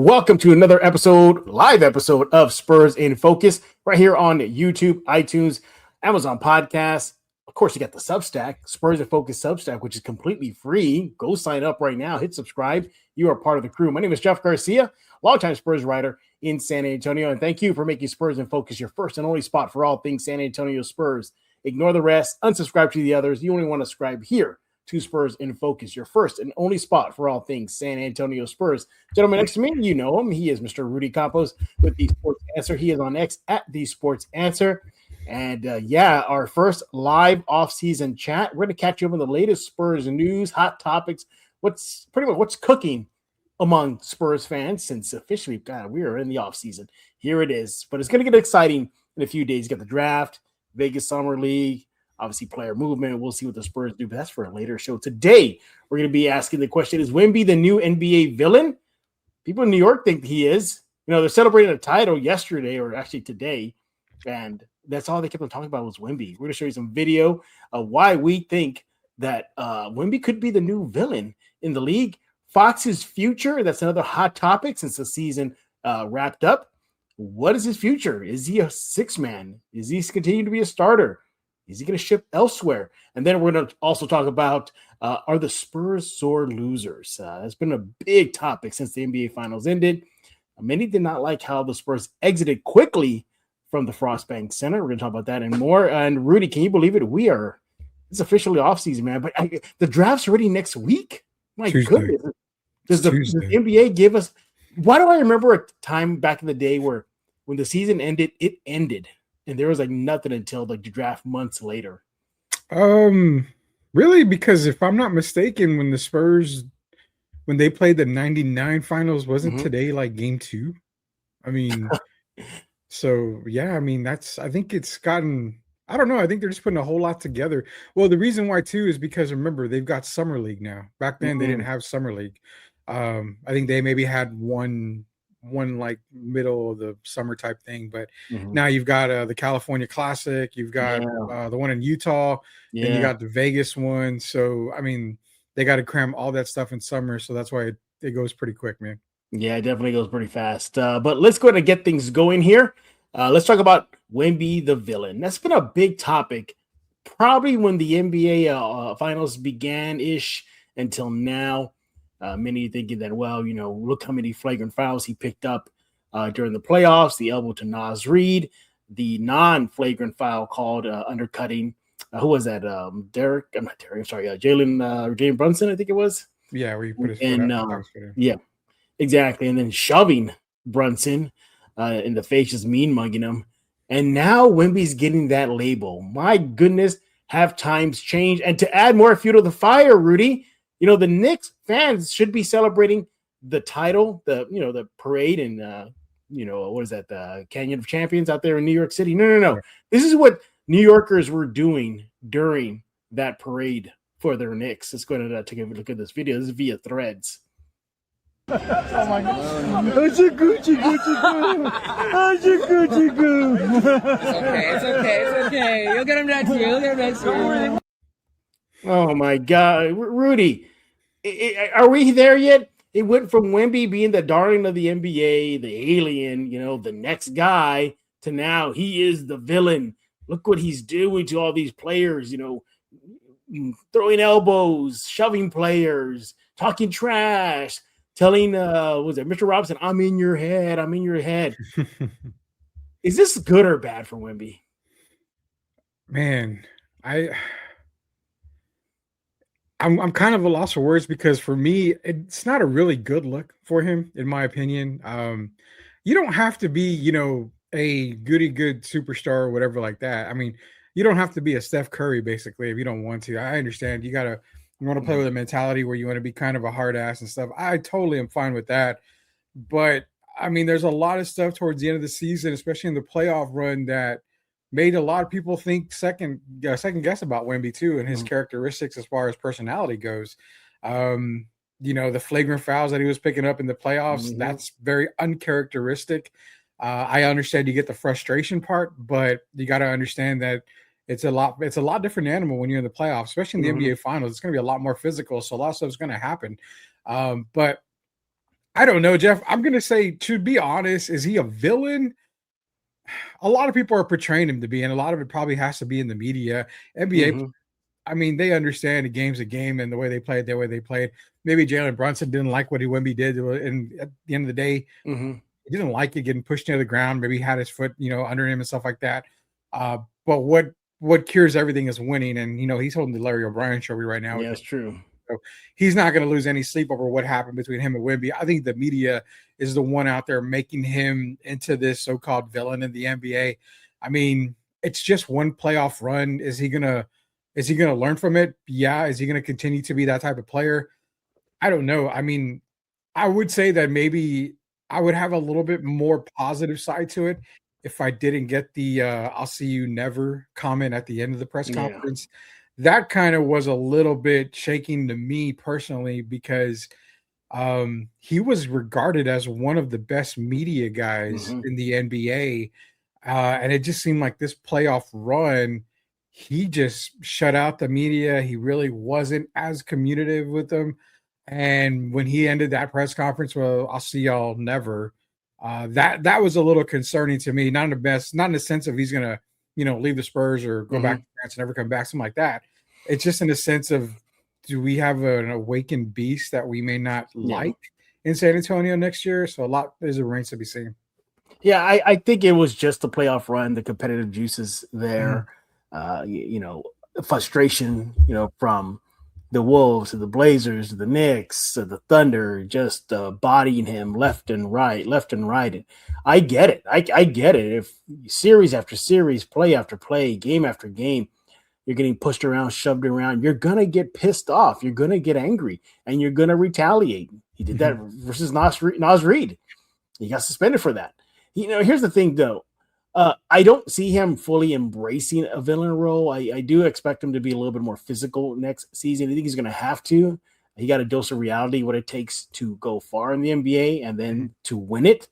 welcome to another live episode of Spurs in Focus, right here on YouTube, iTunes, Amazon Podcasts. Of course, you got the Substack, Spurs in Focus Substack, which is completely free. Go sign up right now. Hit subscribe. You are part of the crew. My name is Jeff Garcia, longtime Spurs writer in San Antonio, and thank you for making Spurs in Focus your first and only spot for all things San Antonio Spurs. Ignore the rest. Unsubscribe to the others. You only want to subscribe here to Spurs in Focus, your first and only spot for all things San Antonio Spurs. Gentleman next to me, you know him. He is Mr. Rudy Campos with The Sports Answer. He is on X at The Sports Answer. And our first live offseason chat. We're going to catch you up on the latest Spurs news, hot topics, what's cooking among Spurs fans since officially, we are in the offseason. Here it is. But it's going to get exciting in a few days. You got the draft, Vegas Summer League, obviously player movement. We'll see what the Spurs do, but that's for a later show. Today, we're going to be asking the question, is Wemby the new NBA villain? People in New York think he is. You know, they're celebrating a title yesterday, or actually today, and that's all they kept on talking about was Wemby. We're going to show you some video of why we think that Wemby could be the new villain in the league. Fox's future, that's another hot topic since the season wrapped up. What is his future? Is he a six-man? Is he continuing to be a starter? Is he going to ship elsewhere? And then we're going to also talk about, are the Spurs sore losers? That's been a big topic since the NBA Finals ended. Many did not like how the Spurs exited quickly from the Frostbank Center. We're going to talk about that and more. And Rudy, can you believe it? It's officially offseason, man. But the draft's already next week. My goodness. Does the NBA give us – why do I remember a time back in the day where when the season ended, it ended? And there was like nothing until like the draft months later. Really? Because if I'm not mistaken, when the Spurs, when they played the 99 finals, wasn't today like game 2? I mean, so yeah, I mean, I think it's gotten, I don't know. I think they're just putting a whole lot together. Well, the reason why too is because remember, they've got Summer League now. Back then they didn't have Summer League. I think they maybe had one like middle of the summer type thing, but now you've got the California Classic, you've got the one in Utah, and you got the Vegas one. So I mean, they got to cram all that stuff in summer, so that's why it goes pretty quick, man. Yeah, it definitely goes pretty fast. But let's go ahead and get things going here. Let's talk about Wemby the villain. That's been a big topic probably when the NBA finals began ish until now. Many thinking that, well, you know, look how many flagrant fouls he picked up during the playoffs, the elbow to Naz Reid, the non-flagrant foul called undercutting. Who was that? Jalen Brunson, I think it was. Yeah, where you put his foot out. Yeah, exactly. And then shoving Brunson in the face, just mean mugging him. And now Wemby's getting that label. My goodness, have times changed? And to add more fuel to the fire, Rudy, you know, the Knicks fans should be celebrating the title, the parade and, what is that? The Canyon of Champions out there in New York City. No. This is what New Yorkers were doing during that parade for their Knicks. Let's go ahead and take a look at this video. This is via Threads. Oh my God. It's a Gucci goo. It's a Gucci goo. It's okay. You'll get him next year. Oh my God, Rudy, are we there yet? It went from Wemby being the darling of the NBA, the alien, the next guy, to now he is the villain. Look what he's doing to all these players, throwing elbows, shoving players, talking trash, telling, Mr. Robinson, I'm in your head. Is this good or bad for Wemby? Man, I'm kind of a loss for words because for me, it's not a really good look for him, in my opinion. You don't have to be, a good superstar or whatever like that. I mean, you don't have to be a Steph Curry, basically, if you don't want to. I understand you want to play with a mentality where you want to be kind of a hard ass and stuff. I totally am fine with that. But I mean, there's a lot of stuff towards the end of the season, especially in the playoff run, that made a lot of people think second guess about Wemby too and his characteristics as far as personality goes. The flagrant fouls that he was picking up in the playoffs, that's very uncharacteristic. I understand you get the frustration part, but you got to understand that it's a lot different animal when you're in the playoffs, especially in the NBA finals. It's going to be a lot more physical. So a lot of stuff is going to happen. But I don't know, Jeff. I'm gonna say, to be honest, is he a villain? A lot of people are portraying him to be, and a lot of it probably has to be in the media. NBA, Mhm. I mean, they understand the game's a game, and the way they played, the way they played. Maybe Jalen Brunson didn't like what Wemby did, and at the end of the day, Mhm. he didn't like it getting pushed near the ground. Maybe he had his foot, under him and stuff like that. But what cures everything is winning, and he's holding the Larry O'Brien trophy right now. Yeah, it's true. So he's not going to lose any sleep over what happened between him and Wemby. I think the media is the one out there making him into this so-called villain in the NBA. I mean, it's just one playoff run. Is he gonna learn from it? Yeah. Is he gonna continue to be that type of player? I don't know. I mean, I would say that maybe I would have a little bit more positive side to it if I didn't get the "I'll see you never" comment at the end of the press Yeah. conference. That kind of was a little bit shaking to me personally because he was regarded as one of the best media guys Mhm. in the NBA. And it just seemed like this playoff run, he just shut out the media. He really wasn't as communicative with them. And when he ended that press conference, well, I'll see y'all never. That was a little concerning to me. Not in the sense of he's gonna, leave the Spurs or go back to France and never come back, something like that. It's just in the sense of, do we have an awakened beast that we may not like in San Antonio next year? So a lot is remains to be seen. Yeah, I think it was just the playoff run, the competitive juices there, frustration, from the Wolves to the Blazers to the Knicks to the Thunder, just bodying him left and right. And I get it. I get it. If series after series, play after play, game after game, you're getting pushed around, shoved around, you're going to get pissed off. You're going to get angry, and you're going to retaliate. He did that versus Nas Reed. He got suspended for that. Here's the thing, though. I don't see him fully embracing a villain role. I do expect him to be a little bit more physical next season. I think he's going to have to. He got a dose of reality. What it takes to go far in the NBA and then to win it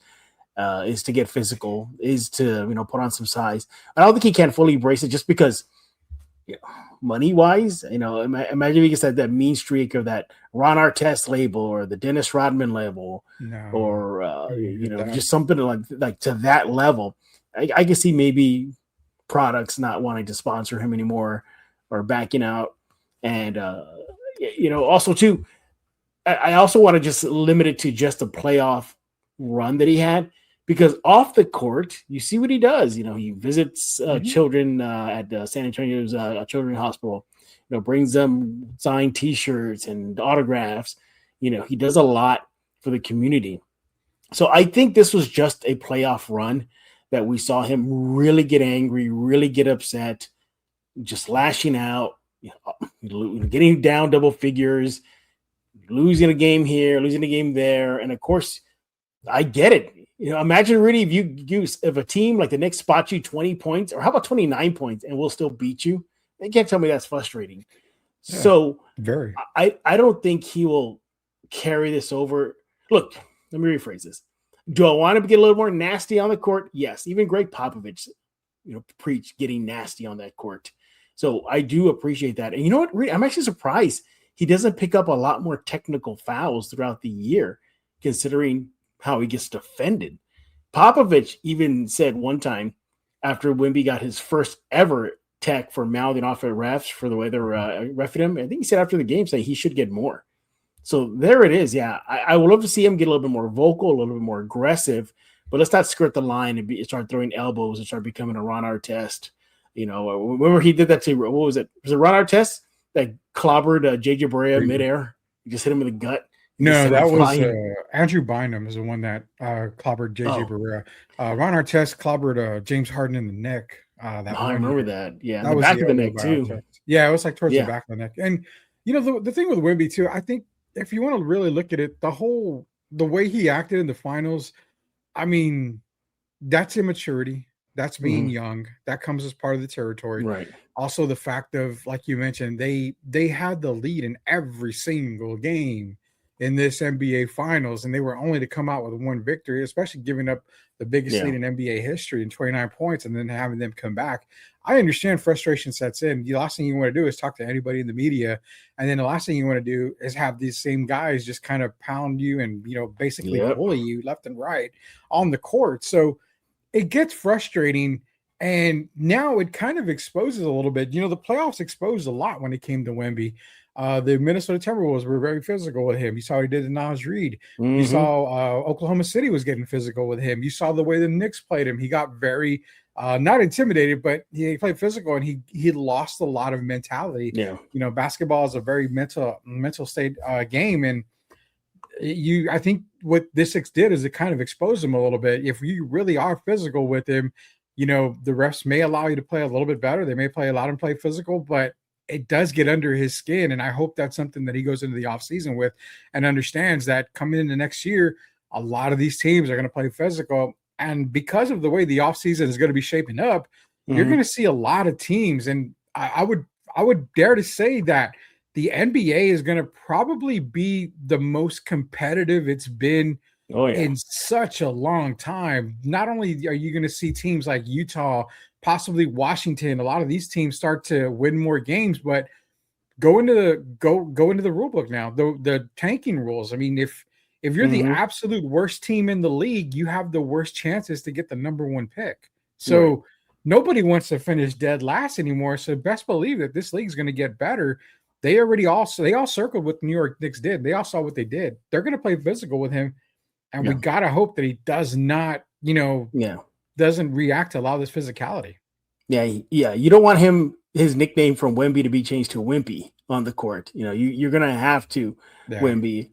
is to get physical, is to put on some size. I don't think he can fully embrace it just because money wise. Imagine if he gets that mean streak of that Ron Artest label or the Dennis Rodman label, or just something like to that level. I can see maybe products not wanting to sponsor him anymore or backing out. And, also too, I also want to just limit it to just a playoff run that he had, because off the court, you see what he does. He visits children at San Antonio's Children's Hospital, brings them signed T-shirts and autographs. He does a lot for the community. So I think this was just a playoff run that we saw him really get angry, really get upset, just lashing out, getting down double figures, losing a game here, losing a game there. And of course, I get it. Imagine, Rudy, if a team like the Knicks spot you 20 points, or how about 29 points, and we'll still beat you. They can't tell me that's frustrating. Yeah, so very. I don't think he will carry this over. Look, let me rephrase this. Do I want to get a little more nasty on the court? Yes. Even Greg Popovich, preached getting nasty on that court. So I do appreciate that. And you know what? I'm actually surprised he doesn't pick up a lot more technical fouls throughout the year, considering how he gets defended. Popovich even said one time after Wemby got his first ever tech for mouthing off at refs for the way they were reffing him, I think he said after the game saying he should get more. So there it is. Yeah, I would love to see him get a little bit more vocal, a little bit more aggressive, but let's not skirt the line and start throwing elbows and start becoming a Ron Artest. Remember he did that to, what was it? Was it Ron Artest that clobbered J.J. Barea midair? He just hit him in the gut. No, that was Andrew Bynum is the one that clobbered J.J. Barea. Ron Artest clobbered James Harden in the neck. I remember that. Yeah, that the back of the neck too. Yeah, it was like towards the back of the neck. And the thing with Wemby too, I think if you want to really look at it, the way he acted in the finals, I mean, that's immaturity. That's being young. That comes as part of the territory. Right. Also, the fact of, like you mentioned, they had the lead in every single game. in this NBA Finals, and they were only to come out with one victory, especially giving up the biggest lead in NBA history in 29 points and then having them come back. I understand frustration sets in. The last thing you want to do is talk to anybody in the media, and then the last thing you want to do is have these same guys just kind of pound you and, basically bully you left and right on the court. So it gets frustrating. And now it kind of exposes a little bit. The playoffs exposed a lot when it came to Wemby. The Minnesota Timberwolves were very physical with him. You saw what he did to Nas Reed. You saw Oklahoma City was getting physical with him. You saw the way the Knicks played him. He got very not intimidated, but he played physical, and he lost a lot of mentality. Yeah. Basketball is a very mental state game, and I think what this did is it kind of exposed him a little bit. If you really are physical with him, the refs may allow you to play a little bit better. They may allow him to play physical, but it does get under his skin. And I hope that's something that he goes into the offseason with and understands that coming into next year, a lot of these teams are going to play physical. And because of the way the offseason is going to be shaping up, you're going to see a lot of teams. And I would dare to say that the NBA is going to probably be the most competitive it's been in such a long time. Not only are you going to see teams like Utah, possibly Washington, a lot of these teams start to win more games, but go into the rule book now, the tanking rules. I mean, if you're the absolute worst team in the league, you have the worst chances to get the number one pick. So nobody wants to finish dead last anymore. So best believe that this league is going to get better. They all circled what the New York Knicks did. They all saw what they did. They're going to play physical with him. And we got to hope that he does not, doesn't react to a lot of this physicality. Yeah. You don't want his nickname from Wemby to be changed to Wimpy on the court. You're going to have to, Wemby,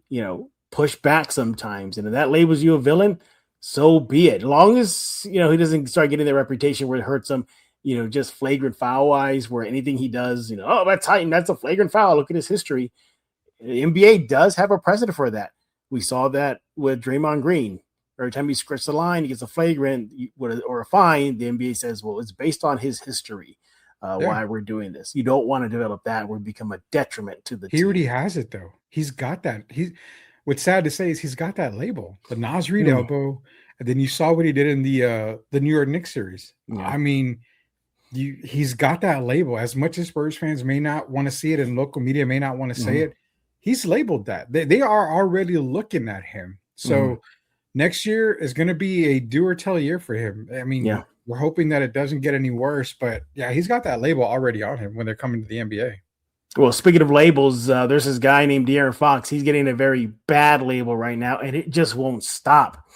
push back sometimes. And if that labels you a villain, so be it. As long as, he doesn't start getting that reputation where it hurts him, just flagrant foul wise, where anything he does, that's Titan, that's a flagrant foul. Look at his history. The NBA does have a precedent for that. We saw that with Draymond Green. Every time he skirts the line, he gets a flagrant or a fine. The NBA says, well, it's based on his history, why we're doing this. You don't want to develop that. We'll become a detriment to the team. He already has it, though. He's got that. What's sad to say is he's got that label, the Nas Reed elbow. And then you saw what he did in the New York Knicks series. Yeah. I mean, he's got that label. As much as Spurs fans may not want to see it and local media may not want to say it, he's labeled that. They are already looking at him. So next year is going to be a do or tell year for him. I mean, we're hoping that it doesn't get any worse, but he's got that label already on him when they're coming to the NBA. Well, speaking of labels, there's this guy named De'Aaron Fox. He's getting a very bad label right now, and it just won't stop.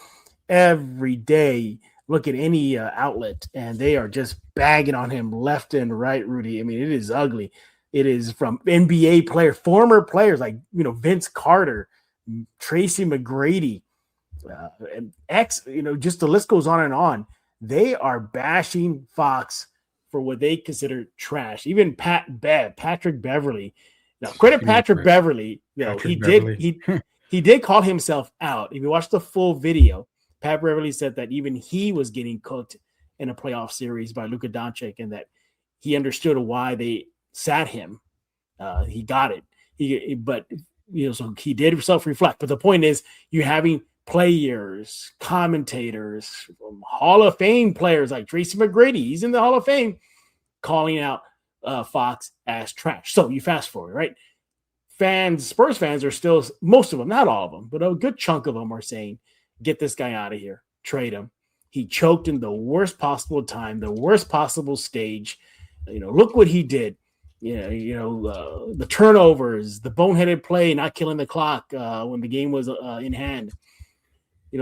Every day, look at any outlet, and they are just bagging on him left and right, Rudy. I mean, it is ugly. It is from NBA players, former players like, Vince Carter, Tracy McGrady, just the list goes on and on. They are bashing Fox for what they consider trash. Even Patrick Beverly. Now, credit Patrick Beverly. He did call himself out. If you watch the full video, Pat Beverly said that even he was getting cooked in a playoff series by Luka Doncic, and that he understood why they sat him. He got it. So he did self-reflect. But the point is, you're having players, commentators, Hall of Fame players like Tracy McGrady, he's in the Hall of Fame, calling out Fox as trash. So you fast forward, right? Spurs fans are still, most of them, not all of them, but a good chunk of them are saying, get this guy out of here, trade him. He choked in the worst possible time, the worst possible stage. Look what he did. The turnovers, the boneheaded play, not killing the clock when the game was in hand.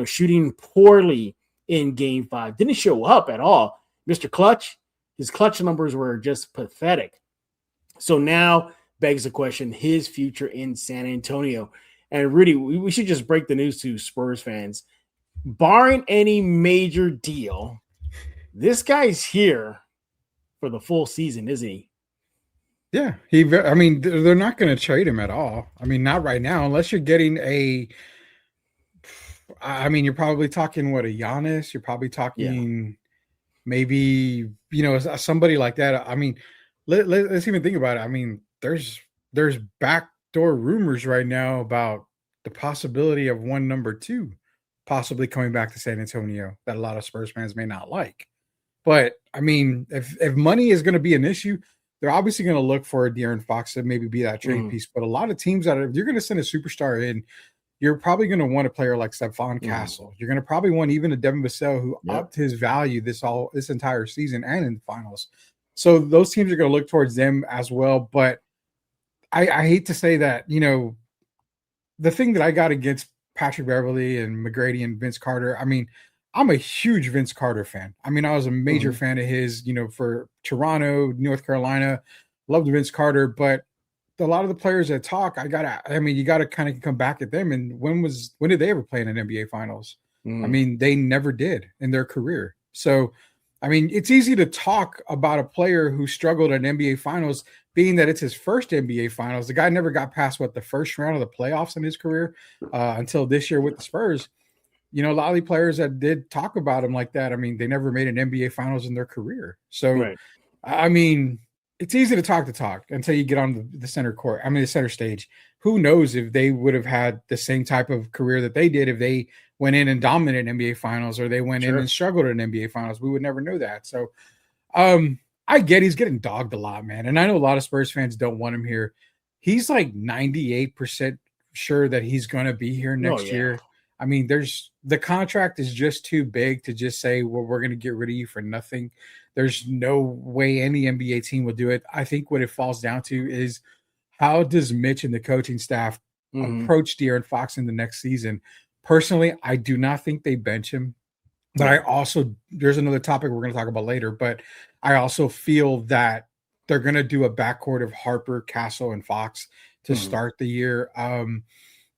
Shooting poorly in Game 5. Didn't show up at all. Mr. Clutch, his clutch numbers were just pathetic. So now begs the question, his future in San Antonio. And Rudy, we should just break the news to Spurs fans. Barring any major deal, this guy's here for the full season, isn't he? Yeah, they're not going to trade him at all. I mean, not right now, unless you're getting you're probably talking a Giannis. You're probably talking maybe, somebody like that. I mean, let's even think about it. I mean, there's backdoor rumors right now about the possibility of one number 2 possibly coming back to San Antonio that a lot of Spurs fans may not like. But I mean, if money is going to be an issue, they're obviously going to look for De'Aaron Fox to maybe be that trade piece. But a lot of teams if you're going to send a superstar in, you're probably going to want a player like Stephon Castle. You're going to probably want even a Devin Vassell who upped his value this entire season and in the finals. So those teams are going to look towards them as well. But I hate to say that, the thing that I got against Patrick Beverley and McGrady and Vince Carter, I mean, I'm a huge Vince Carter fan. I mean, I was a major fan of his, for Toronto, North Carolina. Loved Vince Carter, but a lot of the players that talk, you got to kind of come back at them. And when did they ever play in an NBA Finals? I mean, they never did in their career. So, I mean, it's easy to talk about a player who struggled at NBA Finals, being that it's his first NBA Finals. The guy never got past the first round of the playoffs in his career until this year with the Spurs. A lot of the players that did talk about him like that, I mean, they never made an NBA Finals in their career. So, I mean, it's easy to talk until you get on the center court. I mean, the center stage. Who knows if they would have had the same type of career that they did if they went in and dominated NBA Finals or they went in and struggled in NBA Finals. We would never know that. So, I get he's getting dogged a lot, man. And I know a lot of Spurs fans don't want him here. He's like 98% sure that he's going to be here next year. I mean, the contract is just too big to just say, well, we're going to get rid of you for nothing. There's no way any NBA team will do it. I think what it falls down to is how does Mitch and the coaching staff approach De'Aaron Fox in the next season? Personally, I do not think they bench him. But there's another topic we're going to talk about later, but I also feel that they're going to do a backcourt of Harper, Castle, and Fox to start the year.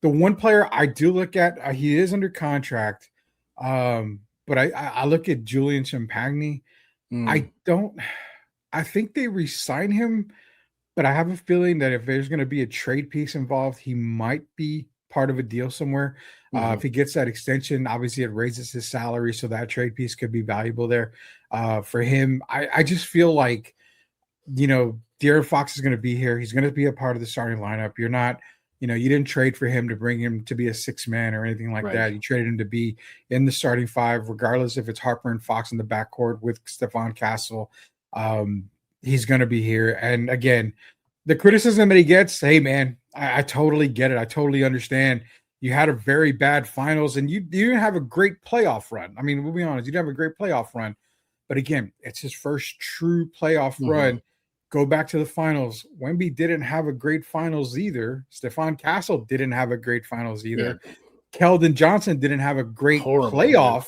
The one player I do look at, he is under contract, but I look at Julian Champagny. I think they re-sign him, but I have a feeling that if there's going to be a trade piece involved, he might be part of a deal somewhere. If he gets that extension, obviously it raises his salary, so that trade piece could be valuable there for him. I just feel like, De'Aaron Fox is going to be here. He's going to be a part of the starting lineup. You're not, you didn't trade for him to bring him to be a 6-man or anything like that. You traded him to be in the starting 5, regardless if it's Harper and Fox in the backcourt with Stephon Castle. He's going to be here. And again, the criticism that he gets, hey, man, I totally get it. I totally understand. You had a very bad finals, and you didn't have a great playoff run. I mean, we'll be honest, you didn't have a great playoff run. But again, it's his first true playoff run. Go back to the finals. Wemby didn't have a great finals either. Stephon Castle didn't have a great finals either. Keldon Johnson didn't have a great playoff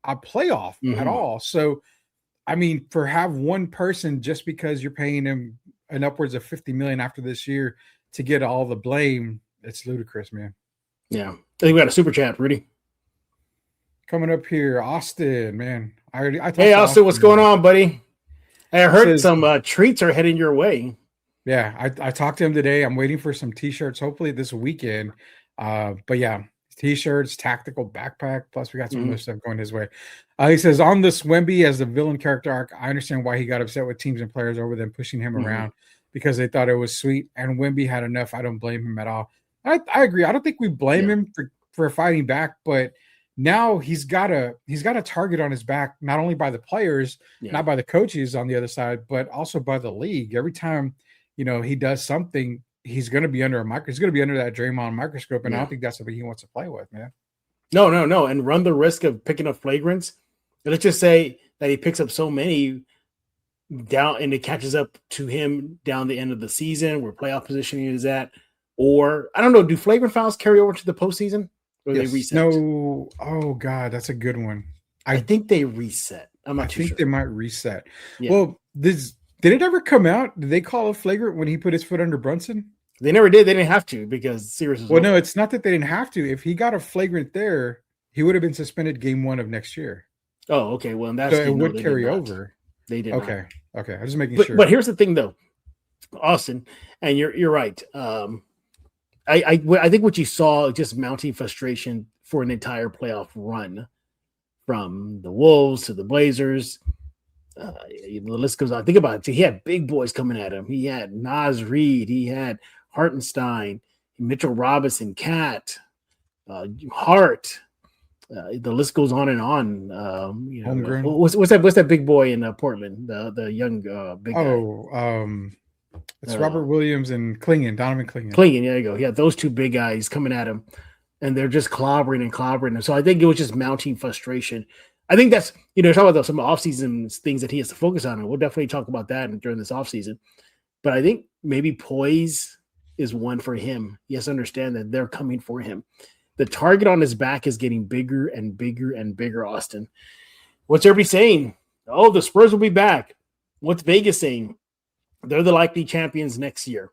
at all. So, I mean, have one person just because you're paying him an upwards of $50 million after this year to get all the blame, it's ludicrous, man. Yeah. I think we got a super chat, Rudy. Coming up here, Austin, man. Hey, Austin, what's going on, buddy? Hey, I heard some treats are heading your way. Yeah, I talked to him today. I'm waiting for some T-shirts, hopefully this weekend. But yeah, T-shirts, tactical backpack. Plus, we got some other stuff going his way. He says, on this Wemby as the villain character arc, I understand why he got upset with teams and players over them pushing him around because they thought it was sweet. And Wemby had enough. I don't blame him at all. I agree. I don't think we blame him for fighting back, but now he's got a target on his back, not only by the players, not by the coaches on the other side, but also by the league. Every time, he does something, he's going to be under he's going to be under that Draymond microscope. And I don't think that's something he wants to play with, man. No. And run the risk of picking up flagrants. Let's just say that he picks up so many down and it catches up to him down the end of the season where playoff positioning is at. Or I don't know, do flagrant fouls carry over to the postseason? Or they reset? No. Oh God, that's a good one. I think they reset. I'm not too sure. They might reset. Yeah. Well, did it ever come out? Did they call a flagrant when he put his foot under Brunson? They never did. They didn't have to because series was over. No, it's not that they didn't have to. If he got a flagrant there, he would have been suspended game 1 of next year. Oh, okay. Well, so it would carry over. They did. Okay. I'm just making sure. But here's the thing, though, Austin, and you're right. I think what you saw just mounting frustration for an entire playoff run from the Wolves to the Blazers. The list goes on. Think about it. He had big boys coming at him. He had Naz Reid. He had Hartenstein, Mitchell Robinson, Cat. Hart. The list goes on and on. Holmgren. What's that big boy in Portland? The young big guy. It's Robert Williams and Donovan Clingan. Clingan, there you go. Yeah, those two big guys coming at him, and they're just clobbering him. So I think it was just mounting frustration. I think that's, talk about some offseason things that he has to focus on, and we'll definitely talk about that during this offseason. But I think maybe poise is one for him. He has to understand that they're coming for him. The target on his back is getting bigger and bigger and bigger, Austin. What's everybody saying? Oh, the Spurs will be back. What's Vegas saying? They're the likely champions next year.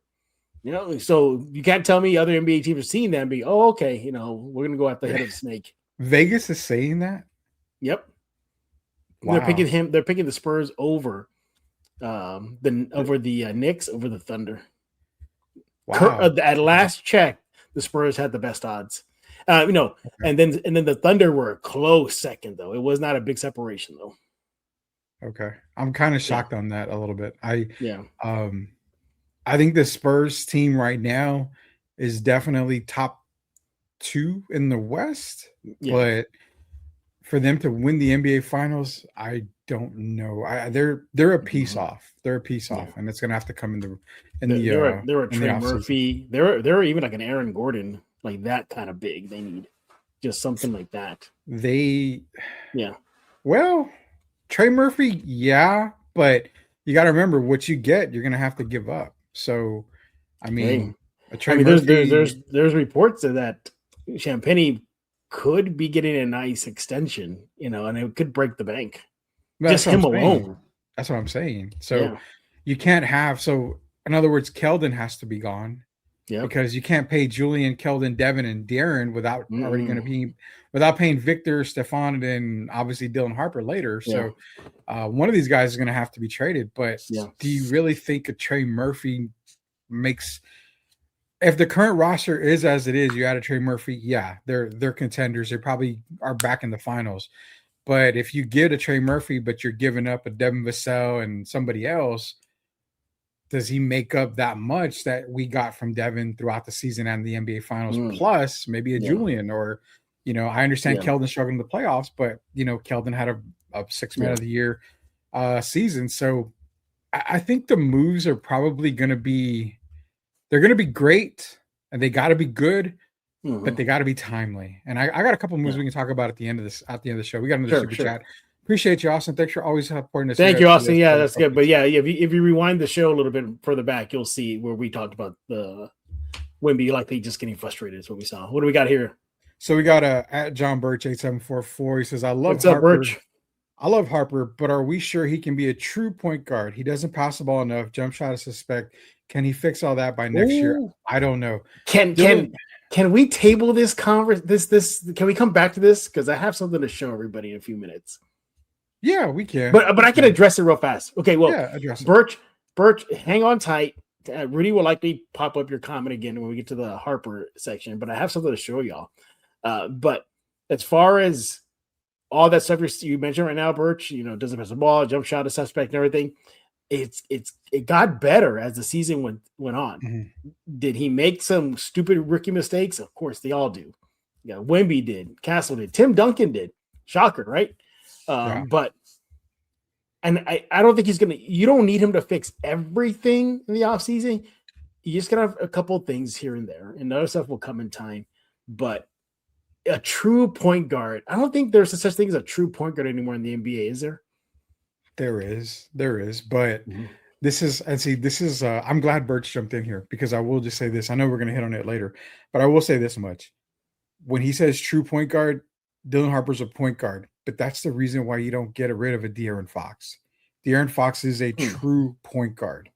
So you can't tell me other NBA teams are seeing that and be, oh, okay, we're going to go at the head of the snake. Vegas is saying that? Yep. Wow. They're picking him. They're picking the Spurs over the Knicks, over the Thunder. Wow. At last check, the Spurs had the best odds. Okay. and then the Thunder were a close second, though. It was not a big separation, though. Okay. I'm kind of shocked on that a little bit. I think the Spurs team right now is definitely top 2 in the West, but for them to win the NBA Finals, I don't know. They're a piece off. They're a piece off, and it's gonna have to come in the They're a Trey Murphy. They're even like an Aaron Gordon, like that kind of big. They need just something like that. Well, Trey Murphy, but you got to remember what you get. You're gonna have to give up. So, Murphy, there's reports that Champagnie could be getting a nice extension, and it could break the bank. Just him alone. That's what I'm saying. So you can't have. So in other words, Keldon has to be gone. Yeah, because you can't pay Julian, Keldon, Devin, and Darren without without paying Victor, Stephon, and obviously Dylan Harper later. So one of these guys is going to have to be traded. But do you really think a Trey Murphy makes? If the current roster is as it is, you add a Trey Murphy, they're contenders. They probably are back in the finals. But if you get a Trey Murphy, but you're giving up a Devin Vassell and somebody else, does he make up that much that we got from Devin throughout the season and the NBA Finals? Plus maybe a Julian, or I understand Keldon struggled in the playoffs, but Keldon had a 6 man of the year season. So I think the moves are probably going to be. They're going to be great, and they got to be good, but they got to be timely. And I got a couple moves we can talk about at the end of the show. We got another super chat. Appreciate you, Austin. Thanks for always supporting us. Thank you, Austin. Yeah, that's good. But if you rewind the show a little bit further back, you'll see where we talked about the Wemby likely just getting frustrated. Is what we saw. What do we got here? So we got at John Birch 8744. He says, "I love What's up, Birch? I love Harper, but are we sure he can be a true point guard? He doesn't pass the ball enough. Jump shot is suspect. Can he fix all that by next year? I don't know. Can we table this this? Can we come back to this? Because I have something to show everybody in a few minutes. Yeah, we can. But I can address it real fast. Okay, well, address it. Birch, hang on tight. Rudy will likely pop up your comment again when we get to the Harper section. But I have something to show y'all. But as far as all that stuff you mentioned right now, Birch, doesn't pass the ball, jump shot is suspect, and everything. It got better as the season went on. Mm-hmm. Did he make some stupid rookie mistakes? Of course, they all do. Yeah, Wemby did, Castle did, Tim Duncan did. Shocker, right? But I don't think he's gonna. You don't need him to fix everything in the offseason. You just gotta have a couple of things here and there, and other stuff will come in time. But a true point guard, I don't think there's such thing as a true point guard anymore in the NBA, is there? There is, but this is I'm glad Birch jumped in here, because I will just say this. I know we're going to hit on it later, but I will say this much. When he says true point guard, Dylan Harper's a point guard, but that's the reason why you don't get rid of a De'Aaron Fox. De'Aaron Fox is a true point guard.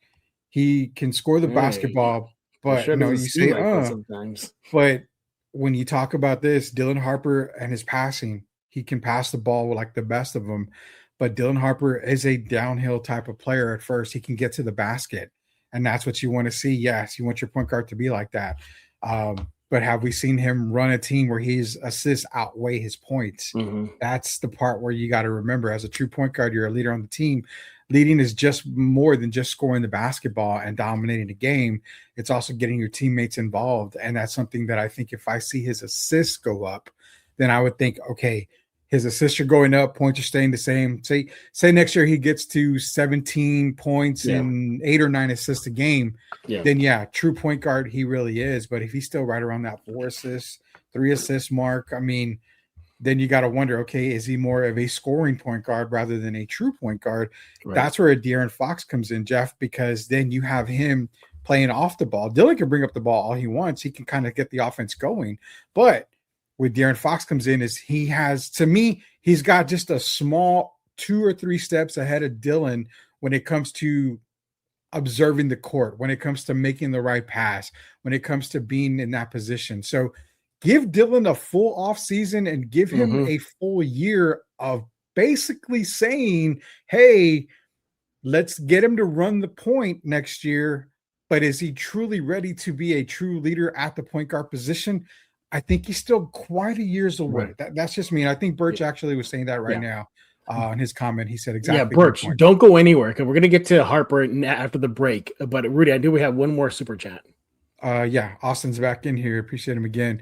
He can score the basketball, but you say, sometimes. But when you talk about this, Dylan Harper and his passing, he can pass the ball like the best of them. But Dylan Harper is a downhill type of player at first. He can get to the basket, and that's what you want to see. Yes, you want your point guard to be like that. but have we seen him run a team where his assists outweigh his points? Mhm. That's the part where you got to remember, as a true point guard, you're a leader on the team. Leading is just more than just scoring the basketball and dominating the game. It's also getting your teammates involved. And that's something that I think if I see his assists go up, then I would think, okay, his assists are going up, points are staying the same. Say next year he gets to 17 points and 8 or 9 assists a game. Then true point guard he really is. But if he's still right around that 4 assists, 3 assist mark, I mean, then you got to wonder, okay, is he more of a scoring point guard rather than a true point guard? Right. That's where De'Aaron Fox comes in, Jeff, because then you have him playing off the ball. Dylan can bring up the ball all he wants. He can kind of get the offense going. But where De'Aaron Fox comes in is he has, to me, he's got just a small 2 or 3 steps ahead of Dylan when it comes to observing the court, when it comes to making the right pass, when it comes to being in that position. So give Dylan a full offseason and give him a full year of basically saying, hey, let's get him to run the point next year. But is he truly ready to be a true leader at the point guard position? I think he's still quite a years away. Right. That's just me. And I think Birch actually was saying that right now in his comment. He said exactly. Yeah, Birch, don't go anywhere because we're going to get to Harper after the break. But Rudy, I do. We have one more super chat. Austin's back in here. Appreciate him again.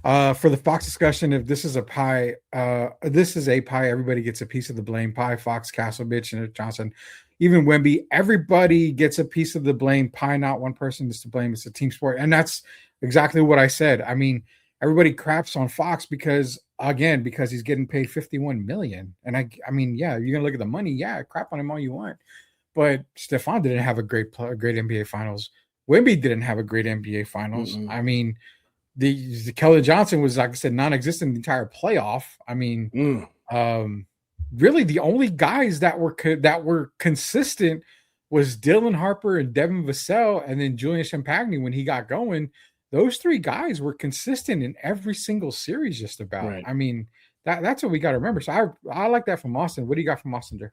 For the Fox discussion, if this is a pie, everybody gets a piece of the blame. Pie, Fox, Castle, Bitch, and Johnson, even Wemby, everybody gets a piece of the blame. Pie, not one person is to blame. It's a team sport. And that's exactly what I said. I mean, everybody craps on Fox because he's getting paid $51 million. And I mean, you're gonna look at the money. Yeah, crap on him all you want. But Stephon didn't have a great NBA Finals. Wemby didn't have a great NBA Finals. I mean, the Kelly Johnson was, like I said, non-existent the entire playoff. I mean, really the only guys that were consistent was Dylan Harper and Devin Vassell, and then Julian Champagny when he got going. Those 3 guys were consistent in every single series, just about. Right. I mean, that's what we got to remember. So I like that from Austin. What do you got from Austin there?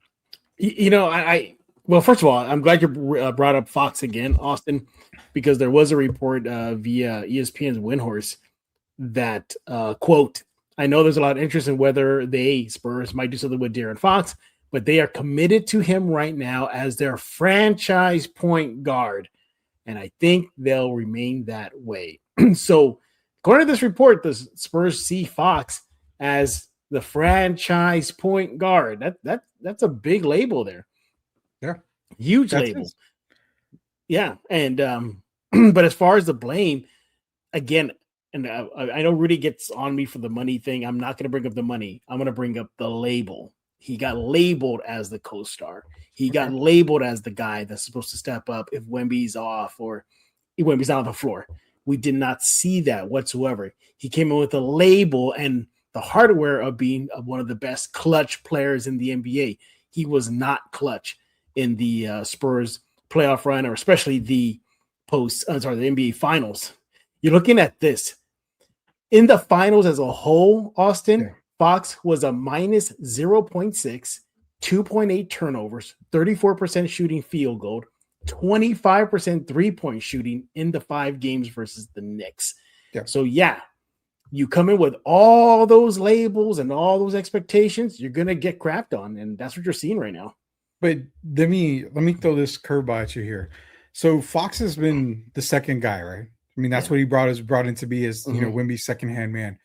Well, first of all, I'm glad you brought up Fox again, Austin, because there was a report via ESPN's Windhorse that, quote, I know there's a lot of interest in whether Spurs might do something with De'Aaron Fox, but they are committed to him right now as their franchise point guard. And I think they'll remain that way. So according to this report, the Spurs see Fox as the franchise point guard. That's a big label there. Yeah. Huge label. Yeah. And but as far as the blame, again, and I know Rudy gets on me for the money thing. I'm not going to bring up the money. I'm going to bring up the label. He got labeled as the co-star. He got labeled as the guy that's supposed to step up if Wemby's off or Wemby's not on the floor. We did not see that whatsoever. He came in with a label and the hardware of being one of the best clutch players in the NBA. He was not clutch in the Spurs playoff run, or especially the NBA Finals. You're looking at this. In the finals as a whole, Austin, Fox was a minus 0.6, 2.8 turnovers, 34% shooting field goal, 25% three-point shooting in the 5 games versus the Knicks. Yeah. So, you come in with all those labels and all those expectations, you're going to get crapped on, and that's what you're seeing right now. But let me throw this curveball at you here. So Fox has been the second guy, right? I mean, that's what he brought in to be as, Wemby's second-hand man.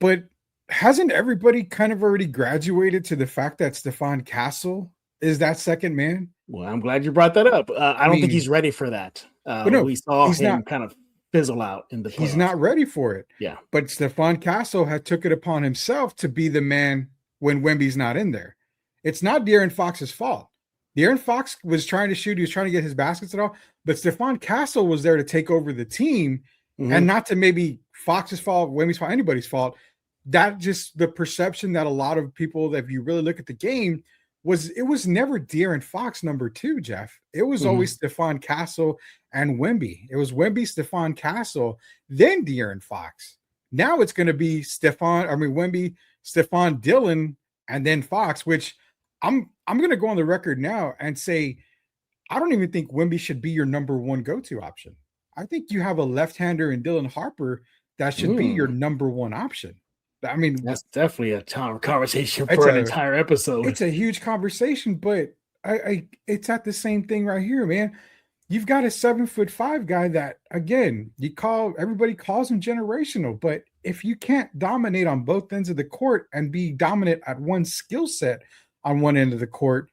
But hasn't everybody kind of already graduated to the fact that Stephon Castle is that second man? Well, I'm glad you brought that up. I don't think he's ready for that. We saw him kind of fizzle out in the playoffs. He's not ready for it. Yeah. But Stephon Castle took it upon himself to be the man when Wemby's not in there. It's not De'Aaron Fox's fault. De'Aaron Fox was trying to shoot. He was trying to get his baskets and all. But Stephon Castle was there to take over the team and not to maybe Fox's fault, Wemby's fault, anybody's fault. That just the perception that a lot of people, that if you really look at the game, it was never De'Aaron Fox number 2, Jeff. It was always Stephon Castle and Wemby. It was Wemby, Stephon Castle, then De'Aaron Fox. Now it's going to be Wemby, Stephon, Dylan, and then Fox, which I'm going to go on the record now and say I don't even think Wemby should be your number 1 go-to option. I think you have a left-hander in Dylan Harper that should be your number one option. I mean, that's definitely a conversation It's for an a- entire episode. it's a huge conversation, but it's at the same thing right here, man. You've got a 7'5" guy that, again, everybody calls him generational, but if you can't dominate on both ends of the court and be dominant at one skill set on one end of the court,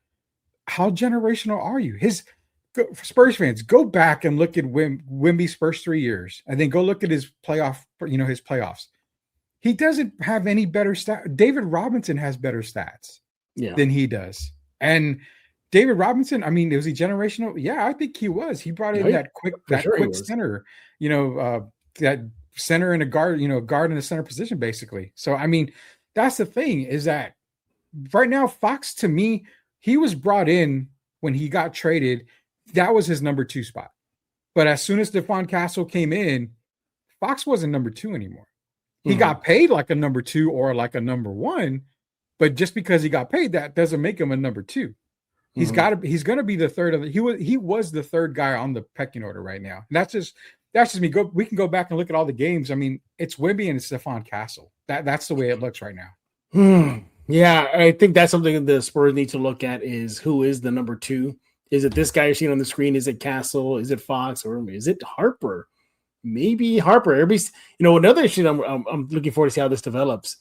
how generational are you? Spurs fans, go back and look at Wemby's first 3 years, and then go look at his playoffs. He doesn't have any better stats. David Robinson has better stats than he does. And David Robinson, I mean, was he generational? Yeah, I think he was. He brought in that quick center, that center and a guard, guard in the center position, basically. So, I mean, that's the thing, is that right now, Fox, to me, he was brought in when he got traded. That was his number 2 spot. But as soon as Stephon Castle came in, Fox wasn't number 2 anymore. He got paid like a number 2 or like a number 1, but just because he got paid, that doesn't make him a number 2. He's going to be the third he was the third guy on the pecking order right now. And that's just me. We can go back and look at all the games. I mean, it's Wemby and Stephon Castle. That's the way it looks right now. Yeah, I think that's something the Spurs need to look at, is who is the number 2. Is it this guy you're seeing on the screen? Is it Castle? Is it Fox? Or is it Harper? Maybe Harper. Everybody's, another issue I'm looking forward to see how this develops.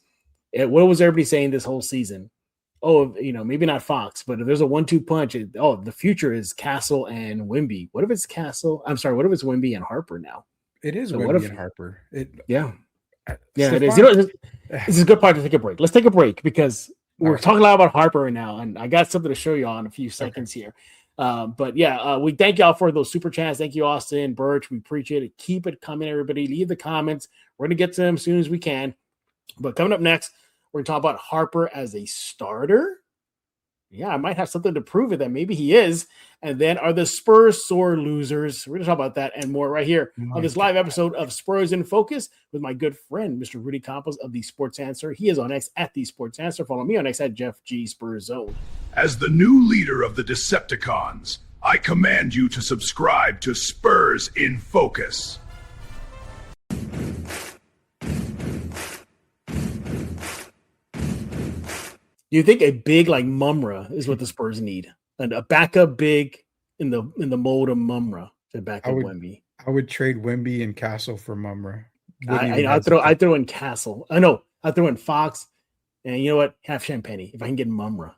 What was everybody saying this whole season? Oh, maybe not Fox, but if there's a 1-2 punch, the future is Castle and Wemby. What if it's Castle? I'm sorry, what if it's Wemby and Harper now? It is Wemby and Harper. Yeah, it is. This is a good part to take a break. Let's take a break because we're talking a lot about Harper right now, and I got something to show you on a few seconds here. But we thank y'all for those super chats. Thank you, Austin, Birch. We appreciate it. Keep it coming, everybody. Leave the comments. We're going to get to them as soon as we can. But coming up next, we're going to talk about Harper as a starter. Yeah, I might have something to prove it that maybe he is. And then, are the Spurs sore losers? We're going to talk about that and more right here on this live episode of Spurs in Focus with my good friend, Mr. Rudy Campos of the Sports Answer. He is on X at the Sports Answer. Follow me on X at Jeff G Spurs Zone. As the new leader of the Decepticons, I command you to subscribe to Spurs in Focus. Do you think a big like Mumra is what the Spurs need? And a backup big in the mold of Mumra to back up Wemby? I would trade Wemby and Castle for Mumra. I throw in Castle. I know. I throw in Fox. And you know what? Have Champagne if I can get Mumra.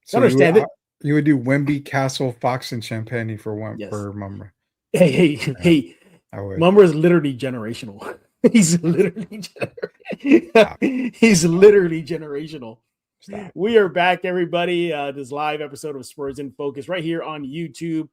So understand it. You would do Wemby, Castle, Fox, and Champagne for Mumra. Hey. Mumra is literally generational. He's literally generational. Stop. We are back, everybody. This live episode of Spurs in Focus right here on YouTube,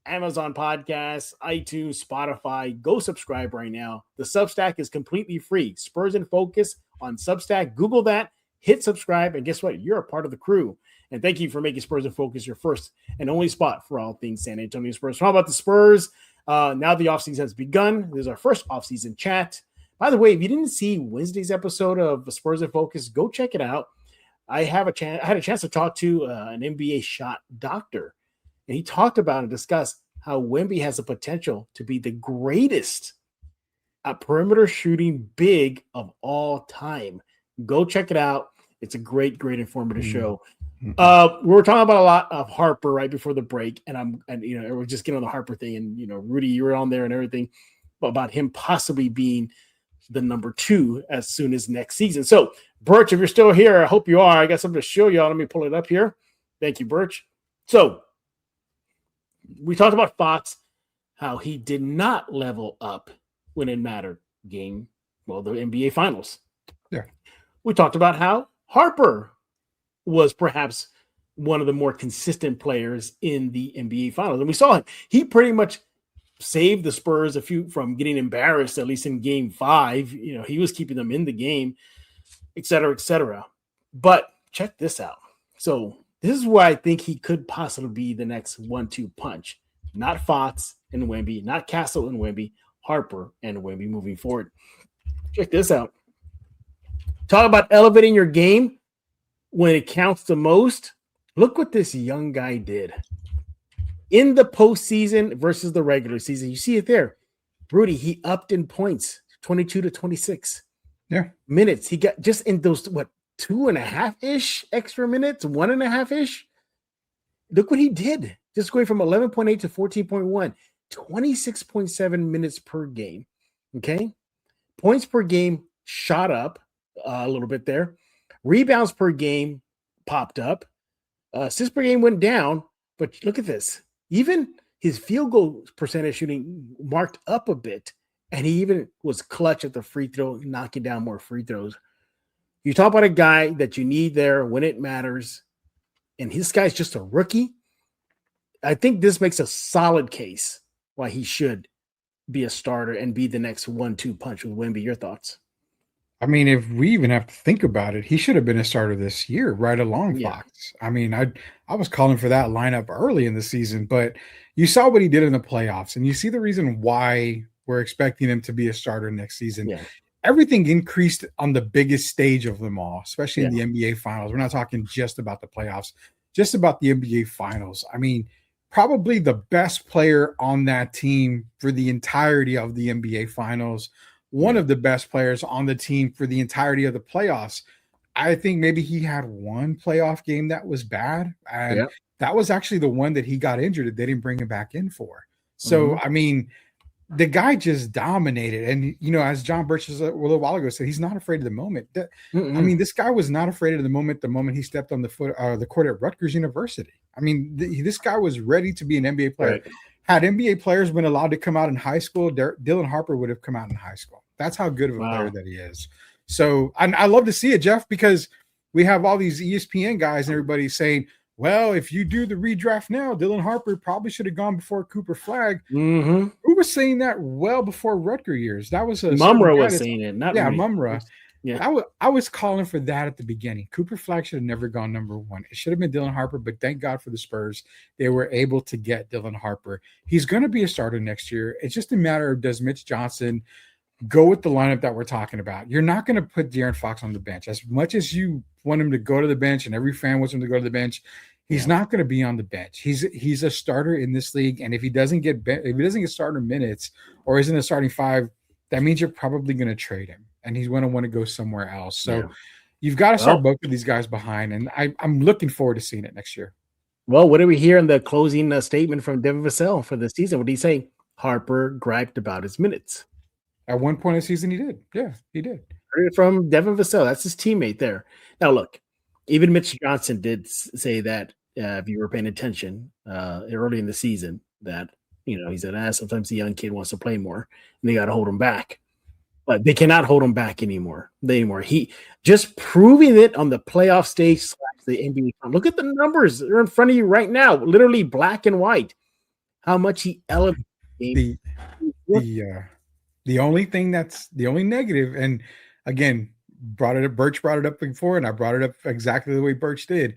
Amazon Podcasts, iTunes, Spotify. Go subscribe right now. The Substack is completely free. Spurs in Focus on Substack. Google that, hit subscribe, and guess what? You're a part of the crew. And thank you for making Spurs in Focus your first and only spot for all things San Antonio Spurs. So how about the Spurs? Now the offseason has begun. This is our first offseason chat. By the way, if you didn't see Wednesday's episode of Spurs in Focus, go check it out. I had a chance to talk to an NBA shot doctor, and he talked about and discussed how Wemby has the potential to be the greatest perimeter shooting big of all time. Go check it out. It's a great informative show. We were talking about a lot of Harper right before the break, and we're just getting on the Harper thing, and Rudy, you were on there and everything about him possibly being the number 2 as soon as next season. So, Birch, if you're still here, I hope you are. I got something to show y'all. Let me pull it up here. Thank you, Birch. So, we talked about Fox, how he did not level up when it mattered. The NBA Finals. Yeah. We talked about how Harper was perhaps one of the more consistent players in the NBA Finals. And we saw him. He pretty much saved the Spurs from getting embarrassed, at least in game 5. He was keeping them in the game, et cetera, et cetera. But check this out. So this is why I think he could possibly be the next 1-2 punch. Not Fox and Wemby, not Castle and Wemby, Harper and Wemby moving forward. Check this out. Talk about elevating your game when it counts the most. Look what this young guy did. In the postseason versus the regular season, you see it there. Rudy, he upped in points, 22 to 26 minutes. He got just in those, 2.5-ish extra minutes, 1.5-ish. Look what he did. Just going from 11.8 to 14.1, 26.7 minutes per game. Okay. Points per game shot up a little bit there. Rebounds per game popped up. Assists per game went down. But look at this. Even his field goal percentage shooting marked up a bit. And he even was clutch at the free throw, knocking down more free throws. You talk about a guy that you need there when it matters. And this guy's just a rookie. I think this makes a solid case why he should be a starter and be the next 1-2 punch with Wemby. Your thoughts? I mean, if we even have to think about it, he should have been a starter this year, right along Fox. I mean, I was calling for that lineup early in the season, but you saw what he did in the playoffs, and you see the reason why we're expecting him to be a starter next season. Yeah. Everything increased on the biggest stage of them all, especially in the NBA Finals. We're not talking just about the playoffs, just about the NBA Finals. I mean, probably the best player on that team for the entirety of the NBA Finals, one of the best players on the team for the entirety of the playoffs. I think maybe he had one playoff game that was bad, and that was actually the one that he got injured that they didn't bring him back in for. So, I mean, the guy just dominated. And, you know, as John Birch a little while ago said, he's not afraid of the moment. I mean, this guy was not afraid of the moment he stepped on the court at Rutgers University. I mean, this guy was ready to be an NBA player. Right. Had NBA players been allowed to come out in high school, Dylan Harper would have come out in high school. That's how good of a player that he is. So I love to see it, Jeff, because we have all these ESPN guys and everybody saying, well, if you do the redraft now, Dylan Harper probably should have gone before Cooper Flagg. Who was saying that well before Rutger years? That was Mumra was saying it. Not Rudy. Mumra. Yeah, I was calling for that at the beginning. Cooper Flagg should have never gone number one. It should have been Dylan Harper, but thank God for the Spurs. They were able to get Dylan Harper. He's going to be a starter next year. It's just a matter of, does Mitch Johnson go with the lineup that we're talking about? You're not going to put De'Aaron Fox on the bench. As much as you want him to go to the bench and every fan wants him to go to the bench, he's not going to be on the bench. He's a starter in this league, and if he doesn't get starter minutes or isn't a starting five, that means you're probably going to trade him, and he's going to want to go somewhere else. So you've got to start both of these guys behind, and I'm looking forward to seeing it next year. Well, what did we hear in the closing statement from Devin Vassell for the season? What did he say? Harper griped about his minutes. At one point in the season, he did. Yeah, he did. Heard it from Devin Vassell. That's his teammate there. Now, look, even Mitch Johnson did say that, if you were paying attention early in the season, that, you know, he said, sometimes the young kid wants to play more and they got to hold him back. But they cannot hold him back anymore. He just proving it on the playoff stage / the NBA. Look at the numbers. They're in front of you right now, literally black and white. How much he elevated the only thing that's the only negative, and again, Birch brought it up before, and I brought it up exactly the way Birch did,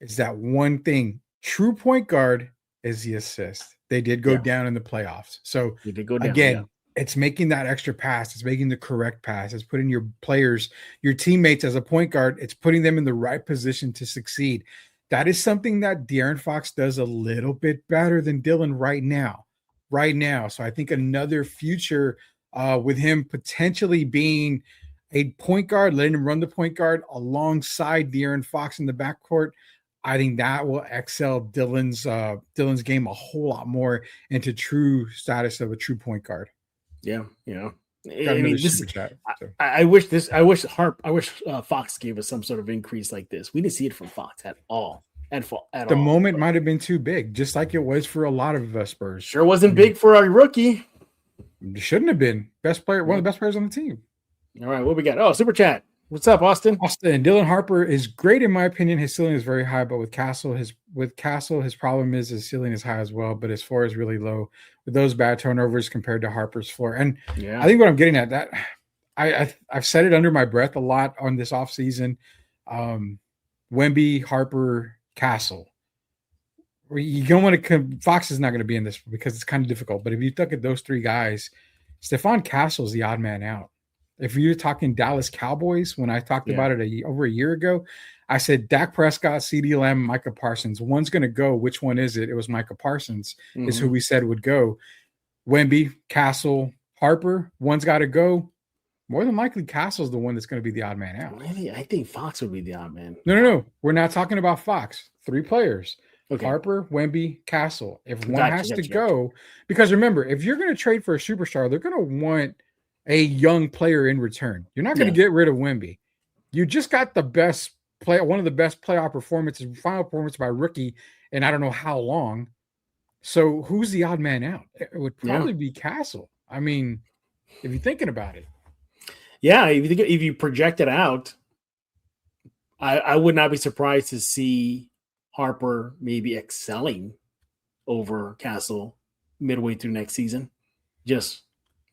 is that one thing. True point guard is the assist. They did go down in the playoffs. So they did go down, again, it's making that extra pass. It's making the correct pass. It's putting your players, your teammates as a point guard. It's putting them in the right position to succeed. That is something that De'Aaron Fox does a little bit better than Dylan right now. So I think another future with him potentially being a point guard, letting him run the point guard alongside De'Aaron Fox in the backcourt, I think that will excel Dylan's game a whole lot more into true status of a true point guard. Yeah, you know. I wish Fox gave us some sort of increase like this. We didn't see it from Fox at all. The moment might have been too big, just like it was for a lot of Spurs. Sure wasn't big for a rookie. It shouldn't have been. Best player, one of the best players on the team. All right, what we got? Oh, super chat. What's up, Austin? Dylan Harper is great in my opinion. His ceiling is very high, but with Castle, his problem is his ceiling is high as well, but his floor is really low with those bad turnovers compared to Harper's floor. And I think what I'm getting at, that I've said it under my breath a lot on this offseason. Wemby, Harper, Castle. You don't want to Fox is not going to be in this because it's kind of difficult. But if you look at those three guys, Stephon Castle is the odd man out. If you're talking Dallas Cowboys, when I talked about it over a year ago, I said Dak Prescott, CeeDee Lamb, Micah Parsons. One's going to go. Which one is it? It was Micah Parsons is who we said would go. Wemby, Castle, Harper. One's got to go. More than likely, Castle's the one that's going to be the odd man out. Really? I think Fox would be the odd man. No. We're not talking about Fox. 3 players. Okay. Harper, Wemby, Castle. If one Gotcha, has to gotcha. go, because remember, if you're going to trade for a superstar, they're going to want a young player in return. You're not going to get rid of Wemby. You just got one of the best playoff performances, final performance by rookie in I don't know how long. So who's the odd man out? It would probably be Castle. I mean, if you're thinking about it. Yeah, if you project it out, I would not be surprised to see Harper maybe excelling over Castle midway through next season, just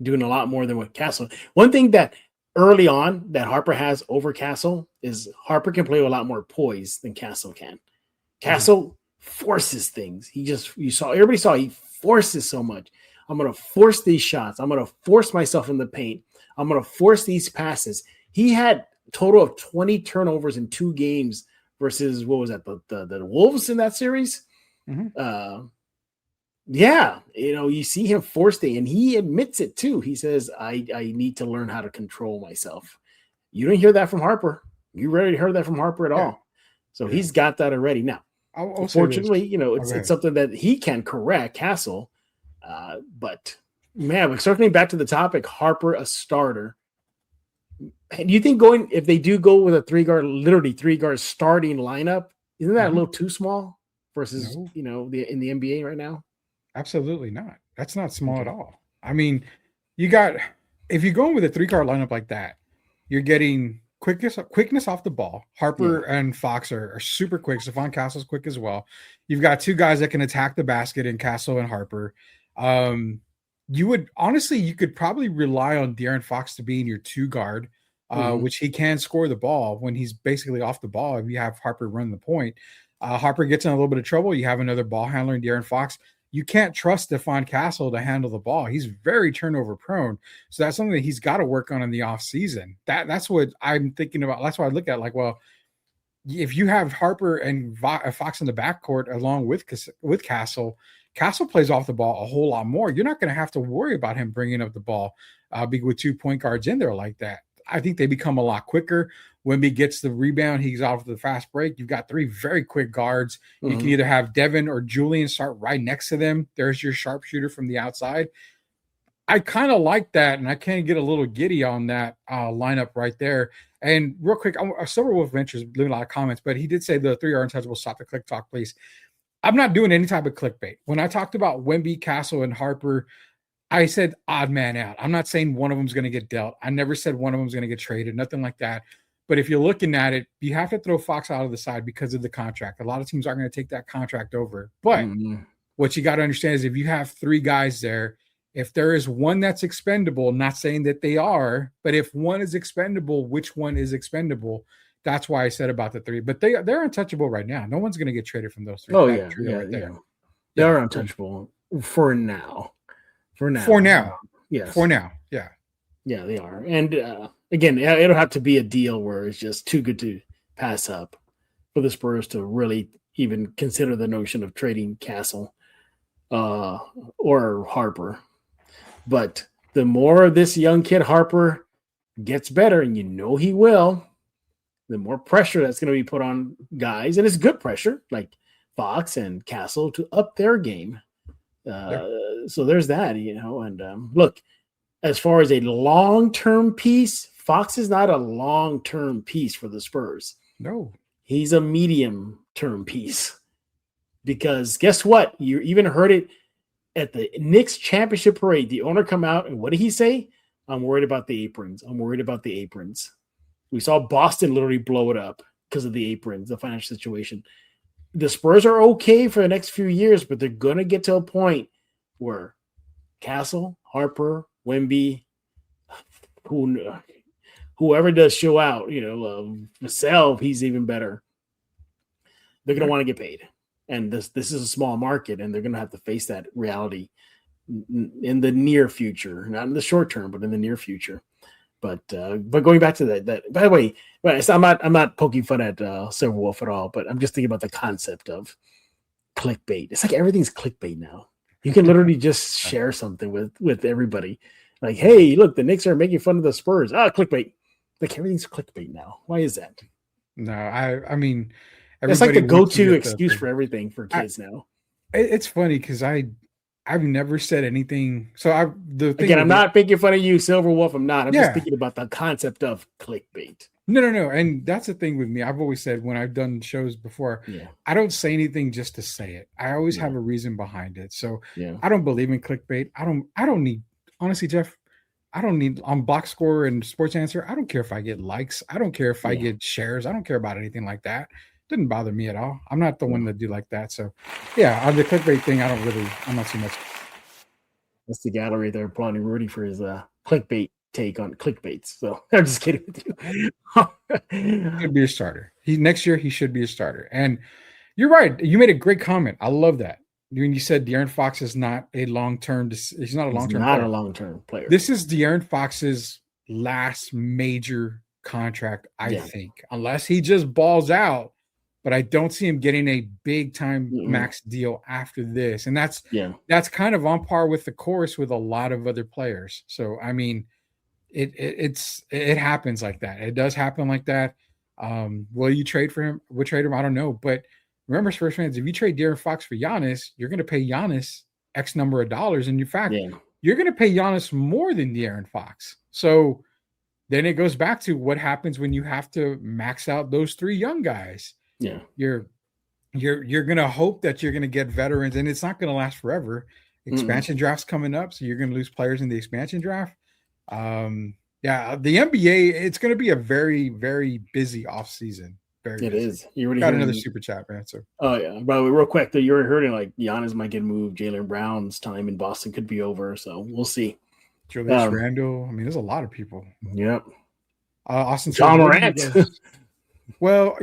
doing a lot more than what Castle. One thing that early on that Harper has over Castle is Harper can play with a lot more poise than Castle can. Castle forces things. Everybody saw he forces so much. I'm going to force these shots. I'm going to force myself in the paint. I'm going to force these passes. He had a total of 20 turnovers in 2 games versus what was that? The Wolves in that series. You see him force things, and he admits it too. He says, I need to learn how to control myself. You didn't hear that from Harper. You rarely heard that from Harper at all. So he's got that already. Now, unfortunately, it's something that he can correct, Castle. But man, circling back to the topic, Harper a starter. And do you think if they do go with a 3-guard starting lineup, isn't that a little too small versus in the NBA right now? Absolutely not. That's not small at all. I mean, if you're going with a 3-guard lineup like that, you're getting quickness off the ball. Harper and Fox are super quick. Stephon Castle's quick as well. You've got 2 guys that can attack the basket in Castle and Harper. You could probably rely on De'Aaron Fox to be in your 2-guard, which he can score the ball when he's basically off the ball. If you have Harper run the point, Harper gets in a little bit of trouble. You have another ball handler in De'Aaron Fox. You can't trust Stephon Castle to handle the ball. He's very turnover prone. So that's something that he's got to work on in the offseason. That's what I'm thinking about. That's why I look at if you have Harper and Fox in the backcourt along with Castle plays off the ball a whole lot more. You're not going to have to worry about him bringing up the ball with 2 point guards in there like that. I think they become a lot quicker. Wemby gets the rebound. He's off the fast break. You've got 3 very quick guards. You can either have Devin or Julian start right next to them. There's your sharpshooter from the outside. I kind of like that, and I can get a little giddy on that lineup right there. And real quick, Silverwolf Ventures leaving a lot of comments, but he did say the 3 are untouchable. Stop the click talk, please. I'm not doing any type of clickbait. When I talked about Wemby, Castle, and Harper, I said odd man out. I'm not saying one of them is going to get dealt. I never said one of them is going to get traded, nothing like that. But if you're looking at it, you have to throw Fox out of the side because of the contract. A lot of teams aren't going to take that contract over. But what you got to understand is if you have 3 guys there, if there is one that's expendable, not saying that they are, but if one is expendable, which one is expendable? That's why I said about the 3. But they're untouchable right now. No one's going to get traded from those 3. Oh, yeah. They're untouchable for now. Yes. For now. Yeah. Yeah, they are. And again, it'll have to be a deal where it's just too good to pass up for the Spurs to really even consider the notion of trading Castle or Harper. But the more this young kid Harper gets better, and he will, the more pressure that's going to be put on guys. And it's good pressure, like Fox and Castle, to up their game. So there's that, and look, as far as a long-term piece, Fox is not a long-term piece for the Spurs. No. He's a medium-term piece. Because guess what? You even heard it at the Knicks championship parade. The owner come out, and what did he say? I'm worried about the aprons. We saw Boston literally blow it up because of the aprons, the financial situation. The Spurs are okay for the next few years, but they're going to get to a point where Castle, Harper, Wemby, whoever does show out, Vassell, he's even better. They're going to want to get paid. And this is a small market, and they're going to have to face that reality in the near future, not in the short term, but in the near future. But going back to that, by the way, I'm not poking fun at Silverwolf at all, but I'm just thinking about the concept of clickbait. It's like everything's clickbait now. You can literally just share something with everybody. Like, hey, look, the Knicks are making fun of the Spurs. Clickbait. Like everything's clickbait now. Why is that? No, I mean, It's like the everybody wants to go-to get excuse for everything for kids now. It's funny because I've never said anything. So I'm not making fun of you, Silver Wolf. I'm not. I'm Yeah. just thinking about the concept of clickbait. No. And that's the thing with me. I've always said when I've done shows before, I don't say anything just to say it. I always have a reason behind it. So I don't believe in clickbait. I don't need, honestly, Jeff, I don't need on box score and sports answer. I don't care if I get likes. I don't care if I get shares. I don't care about anything like that. It doesn't bother me at all. I'm not the one that do like that. So on the clickbait thing, I'm not too much. That's the gallery there applauding Rudy for his clickbait take on clickbaits. So I'm just kidding with you. He should be a starter. Next year he should be a starter. And you're right. You made a great comment. I love that. When you said De'Aaron Fox is not a long-term, he's not a long-term player. A long-term player. This is De'Aaron Fox's last major contract, I think, unless he just balls out. But I don't see him getting a big-time max deal after this, and that's kind of on par with the course with a lot of other players. So I mean, it happens like that. It does happen like that. Will you trade for him? We'll trade him. I don't know, but. Remember, Spurs fans, if you trade De'Aaron Fox for Giannis, you're going to pay Giannis X number of dollars. And in fact, you're going to pay Giannis more than De'Aaron Fox. So then it goes back to what happens when you have to max out those three young guys. Yeah. You're going to hope that you're going to get veterans, and it's not going to last forever. Expansion draft's coming up, so you're going to lose players in the expansion draft. The NBA, it's going to be a very, very busy offseason. It is. You already got another super chat, man. So. Oh yeah. By the way, real quick, though, you already heard it. Like Giannis might get moved. Jaylen Brown's time in Boston could be over. So we'll see. Julius Randle. I mean, there's a lot of people. Yep. Austin. John Morant. Well,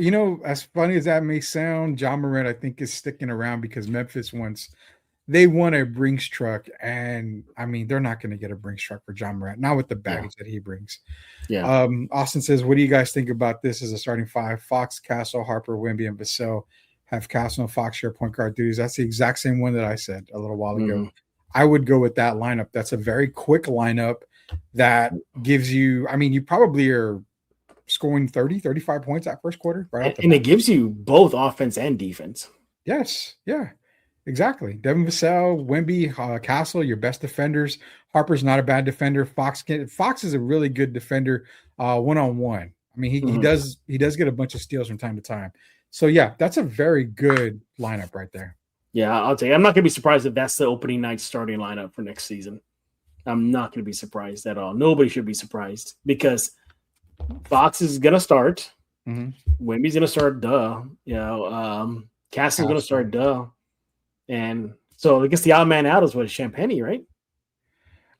as funny as that may sound, John Morant I think is sticking around because Memphis wants a Brinks truck, and I mean they're not going to get a Brinks truck for John Morant, not with the baggage that he brings. Yeah. Austin says, what do you guys think about this as a starting five? Fox, Castle, Harper, Wemby, and Vassell have Castle and Fox share point guard duties. That's the exact same one that I said a little while ago. I would go with that lineup. That's a very quick lineup that gives you, I mean, you probably are scoring 30, 35 points that first quarter. And it gives you both offense and defense. Yes. Yeah. Exactly. Devin Vassell, Wemby, Castle, your best defenders. Harper's not a bad defender. Fox is a really good defender, one-on-one. I mean, he does get a bunch of steals from time to time. So yeah, that's a very good lineup right there. Yeah, I'll tell you. I'm not going to be surprised if that's the opening night starting lineup for next season. I'm not going to be surprised at all. Nobody should be surprised because Fox is going to start. Wemby's going to start. Castle's going to start. And so I guess the odd man out is what, Champagny, right?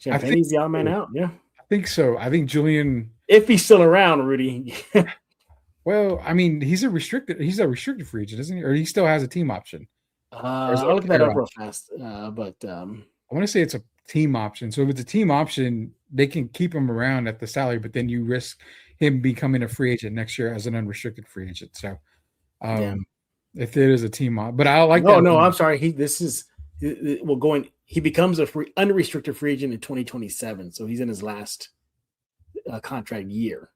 Champagny's the odd man out. Yeah, I think so. I think Julian, if he's still around, Rudy. Well, I mean, he's a restricted free agent, isn't he? Or he still has a team option. I'll look that up real fast. I want to say it's a team option. So if it's a team option, they can keep him around at the salary, but then you risk him becoming a free agent next year as an unrestricted free agent. So if it is a team op, but I like that. No, I'm sorry. He becomes a unrestricted free agent in 2027. So he's in his last contract year.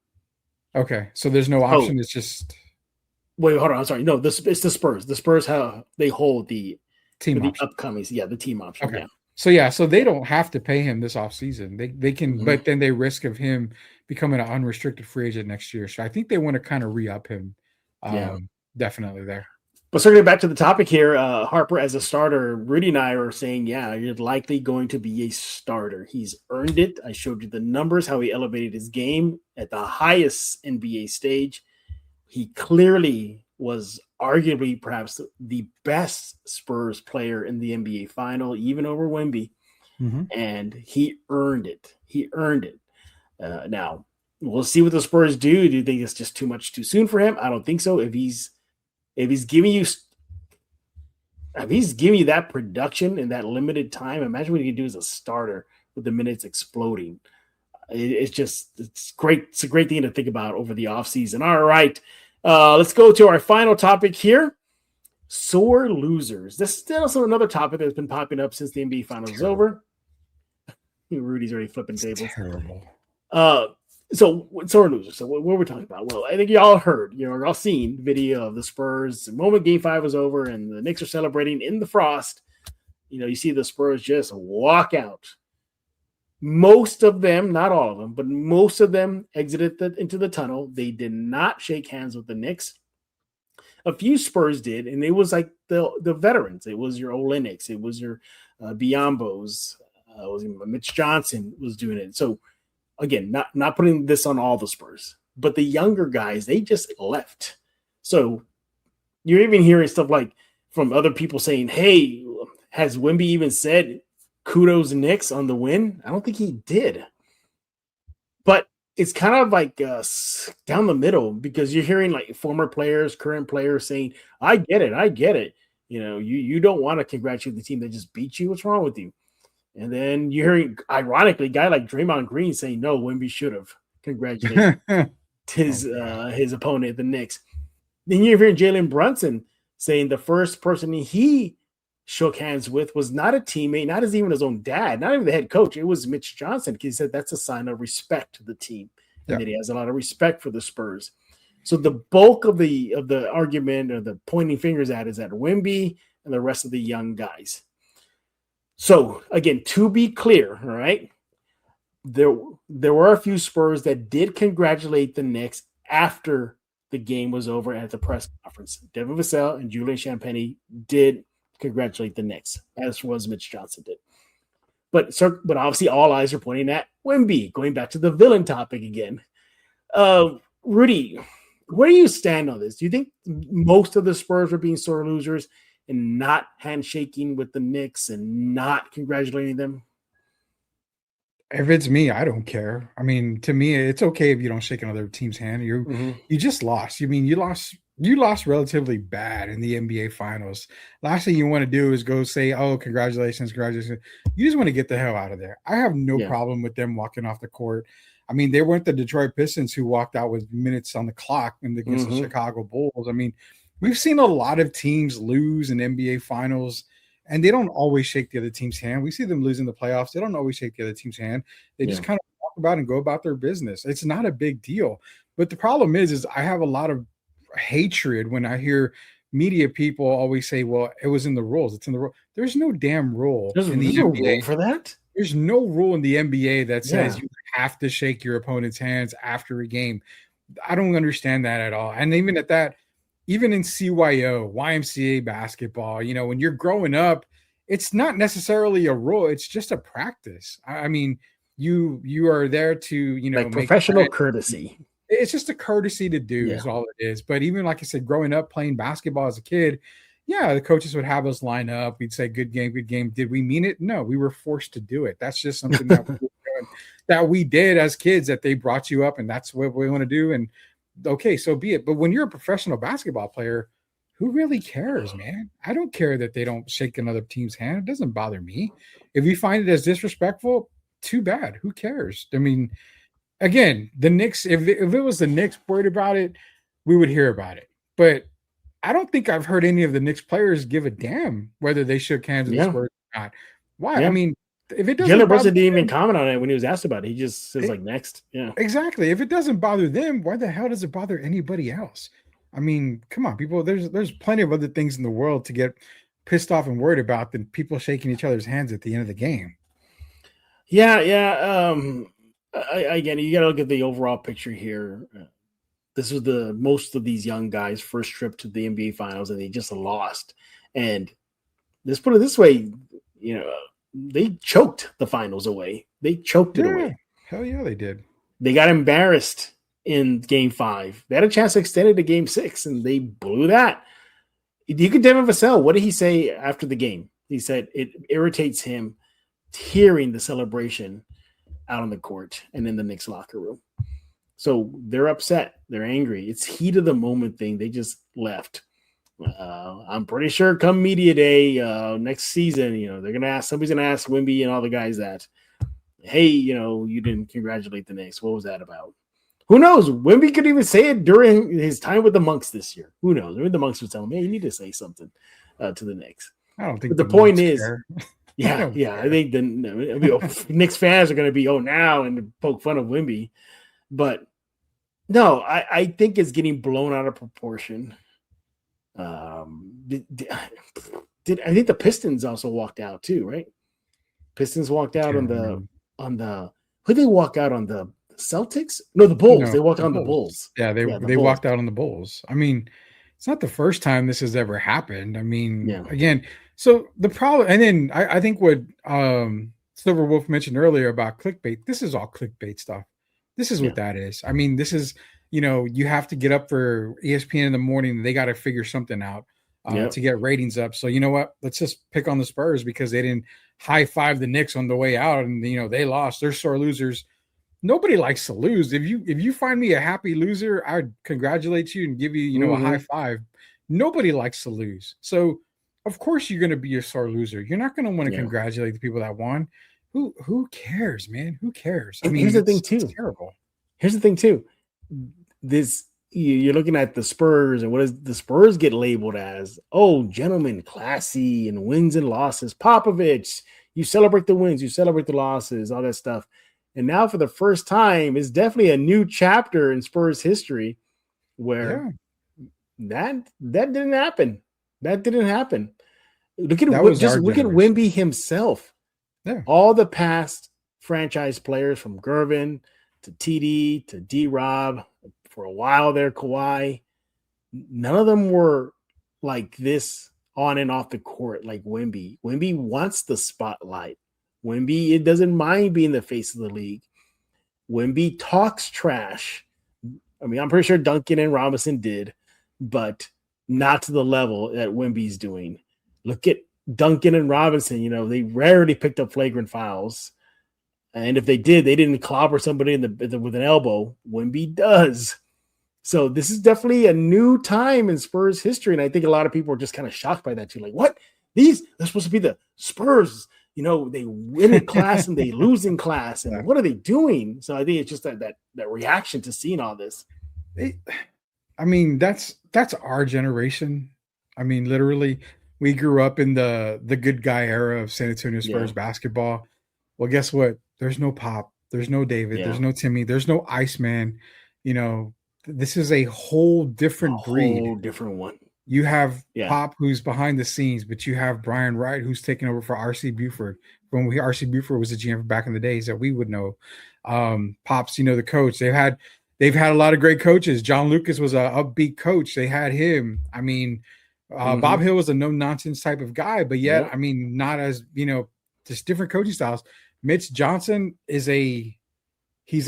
Okay. So there's no option. It's just. Wait, hold on. I'm sorry. No, it's the Spurs. The Spurs they hold the team option. Upcoming. Yeah, the team option. Okay. Yeah. So they don't have to pay him this offseason. They can, but then they risk of him becoming an unrestricted free agent next year. So I think they want to kind of re-up him. Definitely there. But circling back to the topic here, Harper as a starter, Rudy and I are saying, you're likely going to be a starter. He's earned it. I showed you the numbers, how he elevated his game at the highest NBA stage. He clearly was arguably perhaps the best Spurs player in the NBA final, even over Wemby. And he earned it. Now, we'll see what the Spurs do. Do you think it's just too much too soon for him? I don't think so. If he's giving you that production in that limited time, imagine what he can do as a starter with the minutes exploding. It's great. It's a great thing to think about over the offseason. All right. Let's go to our final topic here. Sore losers. This is also another topic that's been popping up since the NBA Finals is over. Rudy's already flipping It's tables. terrible. So sore losers. So what we're talking about? Well, I think y'all heard, y'all seen the video of the Spurs. The moment Game 5 was over and the Knicks are celebrating in the frost, you see the Spurs just walk out. Most of them, not all of them, but most of them exited into the tunnel. They did not shake hands with the Knicks. A few Spurs did, and it was like the veterans. It was your Oleniks. It was your Biombos. Mitch Johnson was doing it. So, again, not putting this on all the Spurs, but the younger guys, they just left. So you're even hearing stuff like from other people saying, hey, has Wemby even said kudos Knicks on the win? I don't think he did. But it's kind of like down the middle because you're hearing like former players, current players saying, I get it. You don't want to congratulate the team that just beat you. What's wrong with you? And then you're hearing, ironically, a guy like Draymond Green saying, no, Wemby should have congratulated his opponent, the Knicks. Then you're hearing Jalen Brunson saying the first person he shook hands with was not a teammate, not even his own dad, not even the head coach. It was Mitch Johnson because he said that's a sign of respect to the team and that he has a lot of respect for the Spurs. So the bulk of the argument or the pointing fingers at is at Wemby and the rest of the young guys. So again, to be clear, all right, there were a few Spurs that did congratulate the Knicks after the game was over at the press conference. Devin Vassell and Julian Champagnie did congratulate the Knicks, as was Mitch Johnson did. But obviously all eyes are pointing at Wemby, going back to the villain topic again. Rudy, where do you stand on this? Do you think most of the Spurs were being sore losers and not handshaking with the Knicks and not congratulating them? If it's me, I don't care. I mean, to me, it's okay if you don't shake another team's hand. You just lost. You lost relatively bad in the NBA Finals. Last thing you want to do is go say, "Oh, congratulations." You just want to get the hell out of there. I have no problem with them walking off the court. I mean, they weren't the Detroit Pistons who walked out with minutes on the clock against the Chicago Bulls. I mean, we've seen a lot of teams lose in NBA Finals, and they don't always shake the other team's hand. We see them losing the playoffs. They don't always shake the other team's hand. They just kind of walk about and go about their business. It's not a big deal. But the problem is I have a lot of hatred when I hear media people always say, well, it was in the rules. It's in the rule. There's no damn rule in the NBA rule for that. There's no rule in the NBA that says you have to shake your opponent's hands after a game. I don't understand that at all. And even at that, even in CYO, YMCA basketball, when you're growing up, it's not necessarily a rule. It's just a practice. I mean, you are there to, like professional courtesy. It's just a courtesy to do is all it is. But even like I said, growing up playing basketball as a kid, the coaches would have us line up. We'd say, good game, good game. Did we mean it? No, we were forced to do it. That's just something that we did as kids, that they brought you up and that's what we want to do. And okay, so be it. But when you're a professional basketball player, who really cares, man? I don't care that they don't shake another team's hand. It doesn't bother me. If you find it as disrespectful, too bad. Who cares? I mean, again, the Knicks, if it was the Knicks worried about it, we would hear about it. But I don't think I've heard any of the Knicks players give a damn whether they shook hands with the Spurs or not. Why? Yeah. I mean, if it doesn't, Jalen Brunson didn't even comment on it when he was asked about it. He just says like next. Yeah, exactly. If it doesn't bother them, why the hell does it bother anybody else? I mean, come on, people. There's plenty of other things in the world to get pissed off and worried about than people shaking each other's hands at the end of the game. Yeah. Again, you got to look at the overall picture here. This was most of these young guys' first trip to the NBA Finals, and they just lost. And let's put it this way, they choked the finals away. They choked it away. Hell yeah, they did. They got embarrassed in Game 5. They had a chance to extend it to Game 6, and they blew that. You could Devin Vassell. What did he say after the game? He said it irritates him hearing the celebration out on the court and in the Knicks locker room. So they're upset. They're angry. It's heat of the moment thing. They just left. I'm pretty sure come media day next season, somebody's going to ask Wemby and all the guys that, hey, you didn't congratulate the Knicks. What was that about? Who knows? Wemby could even say it during his time with the Monks this year. Who knows? Maybe the Monks would tell him, hey, you need to say something to the Knicks. I don't think but the point is, Yeah, yeah. I think the Knicks fans are going to be now and poke fun of Wemby, but no, I think it's getting blown out of proportion. I think the Pistons also walked out too, right? Pistons walked out on the who they walk out on the Celtics? No, the Bulls. They walked on the Bulls. Yeah, they Bulls. walked out on the Bulls. I mean, it's not the first time this has ever happened. I mean, again, so the problem, and then I think what Silver Wolf mentioned earlier about clickbait, this is all clickbait stuff. This is what that is. I mean, this is, you have to get up for ESPN in the morning. They got to figure something out to get ratings up. So you know what? Let's just pick on the Spurs because they didn't high five the Knicks on the way out, and they lost. They're sore losers. Nobody likes to lose. If you find me a happy loser, I'd congratulate you and give you a high five. Nobody likes to lose. So of course you're going to be a sore loser. You're not going to want to congratulate the people that won. Who cares, man? Who cares? I mean, here's the thing too. It's terrible. Here's the thing too. This you're looking at the Spurs, and what does the Spurs get labeled as? Oh, gentlemen, classy, and wins and losses. Popovich, you celebrate the wins, you celebrate the losses, all that stuff. And now for the first time, it's definitely a new chapter in Spurs history where that didn't happen. That didn't happen. Look at Wemby himself. Yeah. All the past franchise players from Gervin to TD to D-Rob, for a while there, Kawhi, none of them were like this on and off the court like Wemby. Wemby wants the spotlight. Wemby, it doesn't mind being the face of the league. Wemby talks trash. I mean, I'm pretty sure Duncan and Robinson did, but not to the level that Wemby's doing. Look at Duncan and Robinson. They rarely picked up flagrant fouls. And if they did, they didn't clobber somebody with an elbow. Wemby does. So this is definitely a new time in Spurs history. And I think a lot of people are just kind of shocked by that too. Like, what? They're supposed to be the Spurs. They win in class and they lose in class. And what are they doing? So I think it's just that reaction to seeing all this. I mean, that's our generation. I mean, literally, we grew up in the good guy era of San Antonio Spurs basketball. Well, guess what? There's no Pop. There's no David. There's no Timmy. There's no Iceman. This is a whole different breed. A whole different one. You have Pop, who's behind the scenes, but you have Brian Wright, who's taking over for R.C. Buford. When RC Buford was the GM back in the days that we would know. Pop's, the coach. They've had a lot of great coaches. John Lucas was an upbeat coach. They had him. I mean, Bob Hill was a no-nonsense type of guy, but yet, I mean, not as, just different coaching styles. Mitch Johnson he's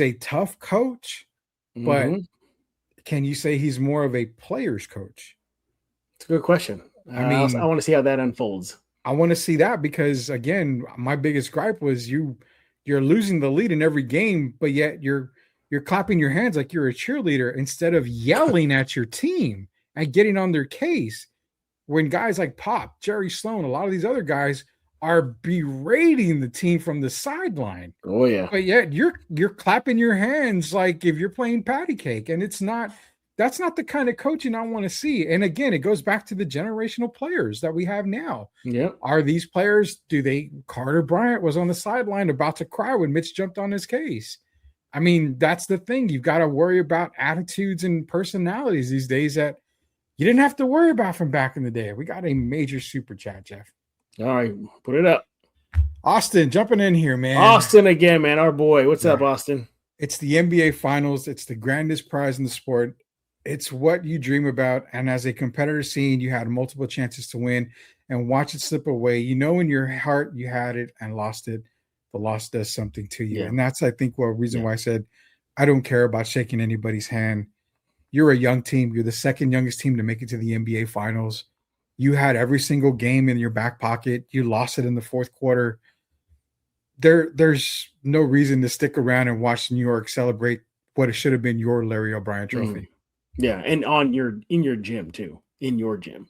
a tough coach, but can you say he's more of a player's coach? It's a good question. I mean, I want to see how that unfolds. I want to see that because, again, my biggest gripe was you're losing the lead in every game, but yet you're clapping your hands like you're a cheerleader instead of yelling at your team and getting on their case. When guys like Pop, Jerry Sloan, a lot of these other guys are berating the team from the sideline. Oh yeah. But yet you're clapping your hands like if you're playing patty cake, and that's not the kind of coaching I want to see. And again, it goes back to the generational players that we have now. Yeah. Are these players, Carter Bryant was on the sideline about to cry when Mitch jumped on his case. I mean, that's the thing. You've got to worry about attitudes and personalities these days that you didn't have to worry about from back in the day. We got a major super chat, Jeff. All right, put it up. Austin, jumping in here, man. Austin again, man. Our boy. What's up, Austin? It's the NBA Finals. It's the grandest prize in the sport. It's what you dream about. And as a competitor scene, you had multiple chances to win and watch it slip away. In your heart you had it and lost it. The loss does something to you. Yeah. And that's, I think, reason why I said I don't care about shaking anybody's hand. You're a young team. You're the second youngest team to make it to the NBA Finals. You had every single game in your back pocket. You lost it in the fourth quarter. There's no reason to stick around and watch New York celebrate what it should have been your Larry O'Brien trophy. Yeah, and in your gym too, in your gym.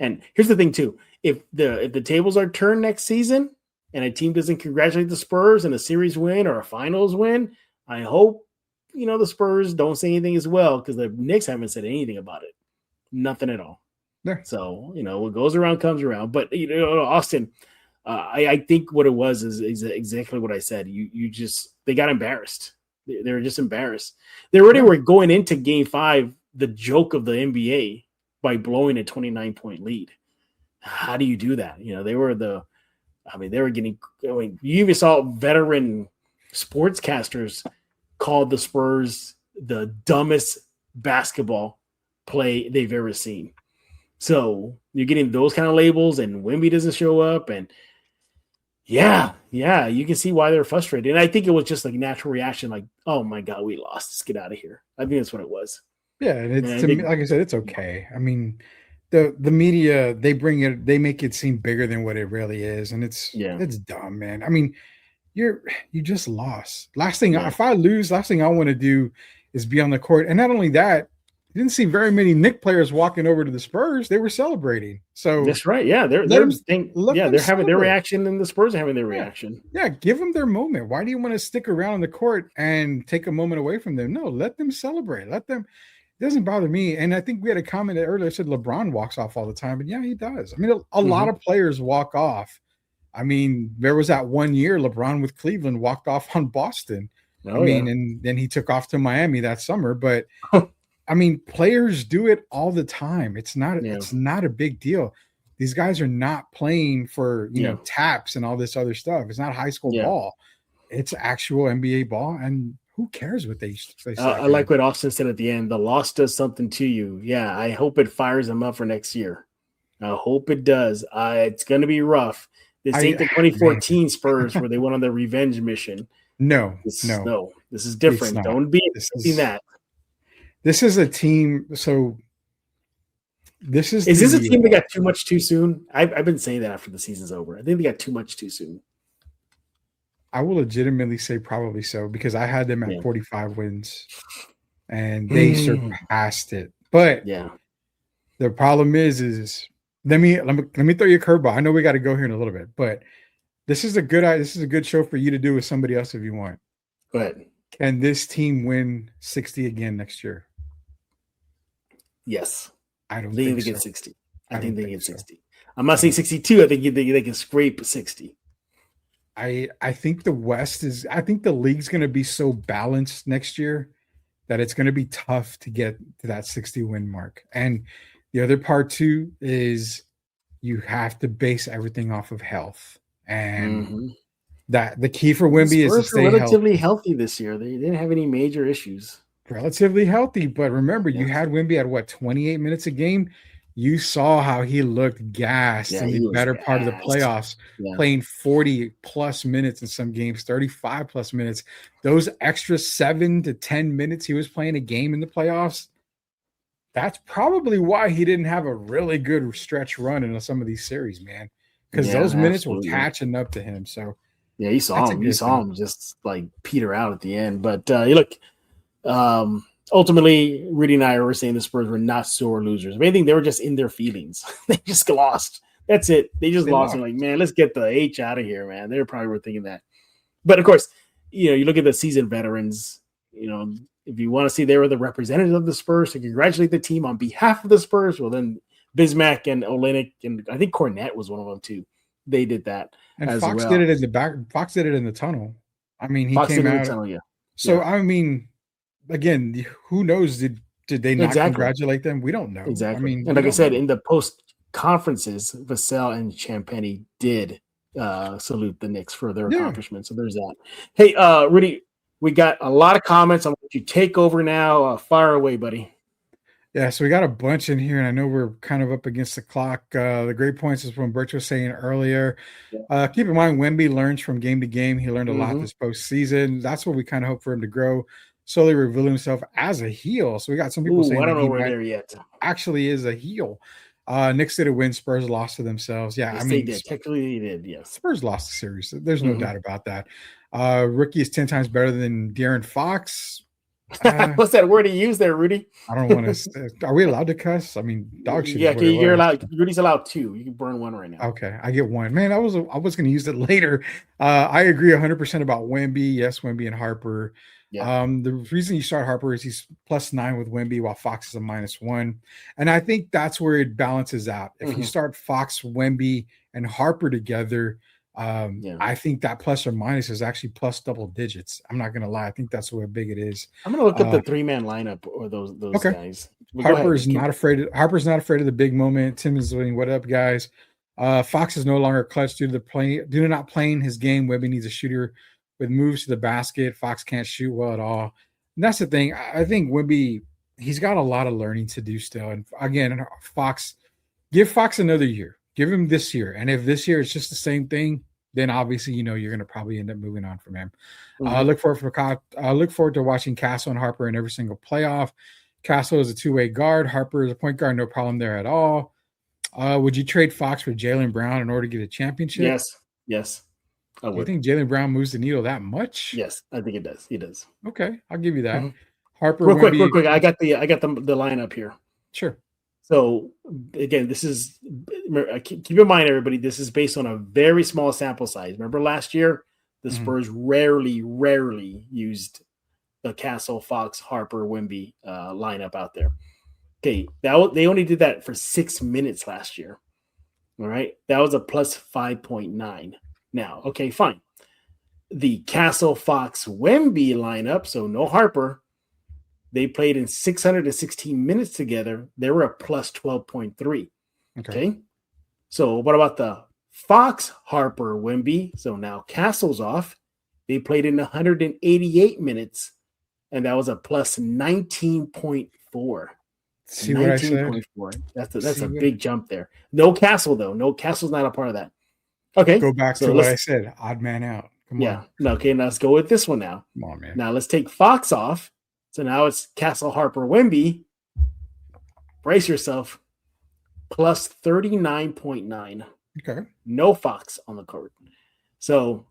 And here's the thing too: if the tables are turned next season and a team doesn't congratulate the Spurs in a series win or a finals win, I hope the Spurs don't say anything as well, because the Knicks haven't said anything about it, nothing at all. Yeah. So what goes around comes around. But Austin, I think what it was is exactly what I said. They got embarrassed. They were just embarrassed. They already were going into Game 5, the joke of the NBA, by blowing a 29-point lead. How do you do that? They were getting. You even saw veteran sportscasters called the Spurs the dumbest basketball play they've ever seen. So you're getting those kind of labels, and Wemby doesn't show up, and yeah, you can see why they're frustrated. And I think it was just like natural reaction, like, oh my God, we lost. Let's get out of here. I think that's what it was. Yeah, and like I said, it's okay. I mean, the media, they make it seem bigger than what it really is, and it's dumb, man. I mean, you just lost. If I lose, last thing I want to do is be on the court. And not only that, you didn't see very many Knicks players walking over to the Spurs. They were celebrating. So that's right. Yeah, they're having their reaction, and the Spurs are having their reaction. Yeah, give them their moment. Why do you want to stick around on the court and take a moment away from them? No, let them celebrate. Let them. It doesn't bother me. And I think we had a comment that earlier said LeBron walks off all the time, and yeah, he does. I mean, a lot of players walk off. I mean, there was that one year LeBron with Cleveland walked off on Boston. And then he took off to Miami that summer. But I mean, players do it all the time. It's not a big deal. These guys are not playing for taps and all this other stuff. It's not high school ball. It's actual NBA ball, and who cares what they say? I like what Austin said at the end. The loss does something to you. Yeah, I hope it fires them up for next year. I hope it does. It's going to be rough. This ain't the 2014 Spurs where they went on the revenge mission. No. This is different. Don't be expecting that. This is a team. So this is. Is this a team that got too much too soon? I've been saying that after the season's over. I think they got too much too soon. I will legitimately say probably so, because I had them at 45 wins, and they surpassed it. But the problem is let me throw you a curveball. I know we got to go here in a little bit, but this is a good show for you to do with somebody else if you want. Go ahead. Can this team win 60 again next year? Yes. I don't think they get 60. I think they get 60. I'm not saying 62. I think they can scrape 60. I think the league's going to be so balanced next year that it's going to be tough to get to that 60 win mark. And the other part too is you have to base everything off of health. And that the key for Wemby is to stay relatively healthy this year. They didn't have any major issues. Relatively healthy, but remember, you had Wemby at 28 minutes a game. You saw how he looked gassed in the better part of the playoffs, playing 40 plus minutes in some games, 35 plus minutes. Those extra 7 to 10 minutes he was playing a game in the playoffs, that's probably why he didn't have a really good stretch run in some of these series, man, because those minutes were catching up to him. So yeah, you saw him just like peter out at the end. But look, ultimately, Rudy and I were saying the Spurs were not sore losers. If anything, they were just in their feelings. They just lost. That's it. They just lost. And like, man, let's get the H out of here, man. They probably were thinking that. But of course, you look at the seasoned veterans, if you want to see they were the representatives of the Spurs to congratulate the team on behalf of the Spurs, well, then Bismack and Olynyk, and I think Cornette was one of them too. They did that. And Fox did it in the back. Fox did it in the tunnel. I mean, he came out. Tunnel, So, I mean, again, who knows? Did they not congratulate them? We don't know. Exactly. I mean, and like I said, in the post conferences, Vassell and Champagny did salute the Knicks for their accomplishments. So there's that. Hey, Rudy, we got a lot of comments. I want you to take over now. Fire away, buddy. Yeah, so we got a bunch in here, and I know we're kind of up against the clock. The great points is from Birch was saying earlier. Keep in mind, Wemby learns from game to game. He learned a lot this postseason. That's what we kind of hope for him to grow, slowly revealing himself as a heel. So we got some people saying I don't know where they're yet. Actually is a heel. Knicks did a win. Spurs lost to themselves. Yeah, yes, I mean, they did. Technically, they did. Yes, Spurs lost the series. There's no doubt about that. Rookie is 10 times better than De'Aaron Fox. What's that word he used there, Rudy? I don't want to. Are we allowed to cuss? I mean, dog shit. Yeah, you're allowed. Rudy's allowed 2. You can burn 1 right now. Okay, I get 1. Man, I was going to use it later. I agree 100% about Wemby. Yes, Wemby and Harper. Yeah. The reason you start Harper is he's +9 with Wemby, while Fox is a -1, and I think that's where it balances out. If you start Fox, Wemby, and Harper together, I think that plus or minus is actually plus double digits. I'm not gonna lie. I think that's what big it is. I'm gonna look up the 3-man lineup or those okay. guys. Well, Harper's not afraid of the big moment. Tim is winning. What up, guys? Fox is no longer clutch due to not playing his game. Wemby needs a shooter with moves to the basket. Fox can't shoot well at all. And that's the thing. I think Wemby, he's got a lot of learning to do still. And again, give Fox another year. Give him this year. And if this year it's just the same thing, then obviously, you're going to probably end up moving on from him. I look forward to watching Castle and Harper in every single playoff. Castle is a two-way guard. Harper is a point guard. No problem there at all. Would you trade Fox for Jaylen Brown in order to get a championship? Yes. I would. You think Jaylen Brown moves the needle that much? Yes, I think it does. He does. Okay, I'll give you that. Harper, real quick. I got the lineup here. Sure. So again, this is keep in mind, everybody. This is based on a very small sample size. Remember last year, the Spurs rarely used the Castle, Fox, Harper, Wemby lineup out there. Okay, they only did that for 6 minutes last year. All right, that was a plus 5.9. Now, okay, fine. The Castle, Fox, Wemby lineup, so no Harper. They played in 616 minutes together. They were a plus 12.3. Okay. So what about the Fox, Harper, Wemby? So now Castle's off. They played in 188 minutes, and that was a plus 19.4. See what I said? That's a big jump there. No Castle, though. No, Castle's not a part of that. Okay. Go back to what I said. Odd man out. Come on. No, okay, now let's go with this one now. Come on, man. Now let's take Fox off. So now it's Castle, Harper, Wemby. Brace yourself. Plus 39.9. Okay. No Fox on the court. So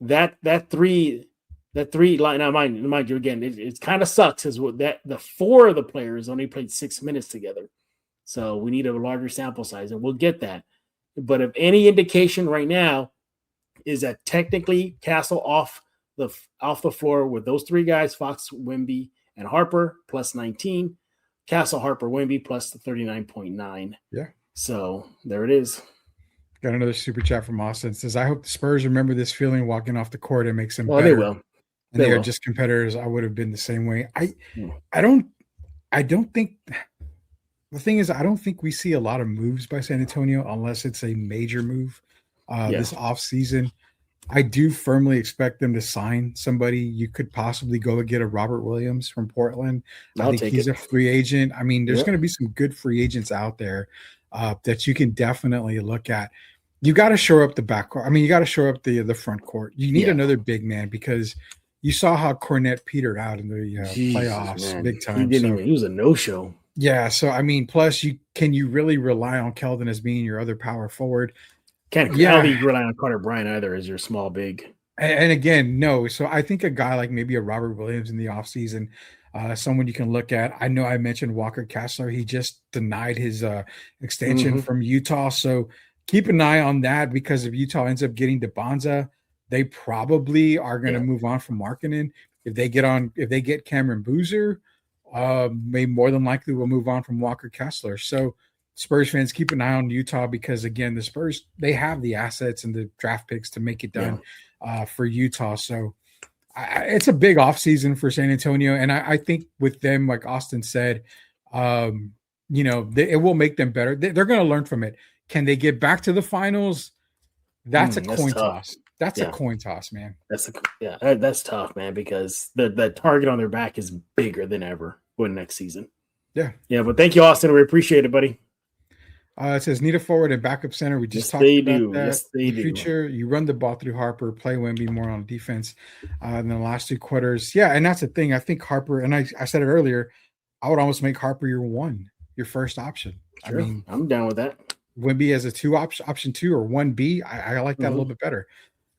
that three line. Now mind you again, it kind of sucks is what that the 4 of the players only played 6 minutes together. So we need a larger sample size, and we'll get that. But if any indication right now is that technically Castle off the floor with those 3 guys, Fox, Wemby, and Harper, plus 19. Castle, Harper, Wemby, plus the 39.9. Yeah. So there it is. Got another super chat from Austin. It says, I hope the Spurs remember this feeling walking off the court and makes them better. They will. And they are just competitors. I would have been the same way. I don't think the thing is, I don't think we see a lot of moves by San Antonio unless it's a major move this offseason. I do firmly expect them to sign somebody. You could possibly go and get a Robert Williams from Portland. I think he's a free agent. I mean, there's going to be some good free agents out there that you can definitely look at. You got to shore up the backcourt. I mean, you got to shore up the front court. You need another big man because you saw how Cornette petered out in the playoffs big time. He was a no-show. Yeah, so I mean, plus can you really rely on Keldon as being your other power forward? I don't think you rely on Carter Bryant either as your small big. And again, no. So I think a guy like maybe a Robert Williams in the offseason, someone you can look at. I know I mentioned Walker Kessler. He just denied his extension from Utah. So keep an eye on that because if Utah ends up getting DeBonza, they probably are going to move on from Markkanen. If they get Cameron Boozer, may more than likely will move on from Walker Kessler. So Spurs fans, keep an eye on Utah because, again, the Spurs, they have the assets and the draft picks to make it done for Utah. So it's a big offseason for San Antonio. And I think with them, like Austin said, it will make them better. They're going to learn from it. Can they get back to the finals? That's a coin toss. That's a coin toss, man. That's tough, man, because the target on their back is bigger than ever going next season. Yeah. But thank you, Austin. We appreciate it, buddy. It says need a forward and backup center. We just talked about that. Yes, they do. Future, you run the ball through Harper, play Wemby more on defense in the last 2 quarters. Yeah, and that's the thing. I think Harper, and I said it earlier, I would almost make Harper your first option. Sure. I mean, I'm down with that. Wemby as a 2 option 2 or 1B. I like that a little bit better.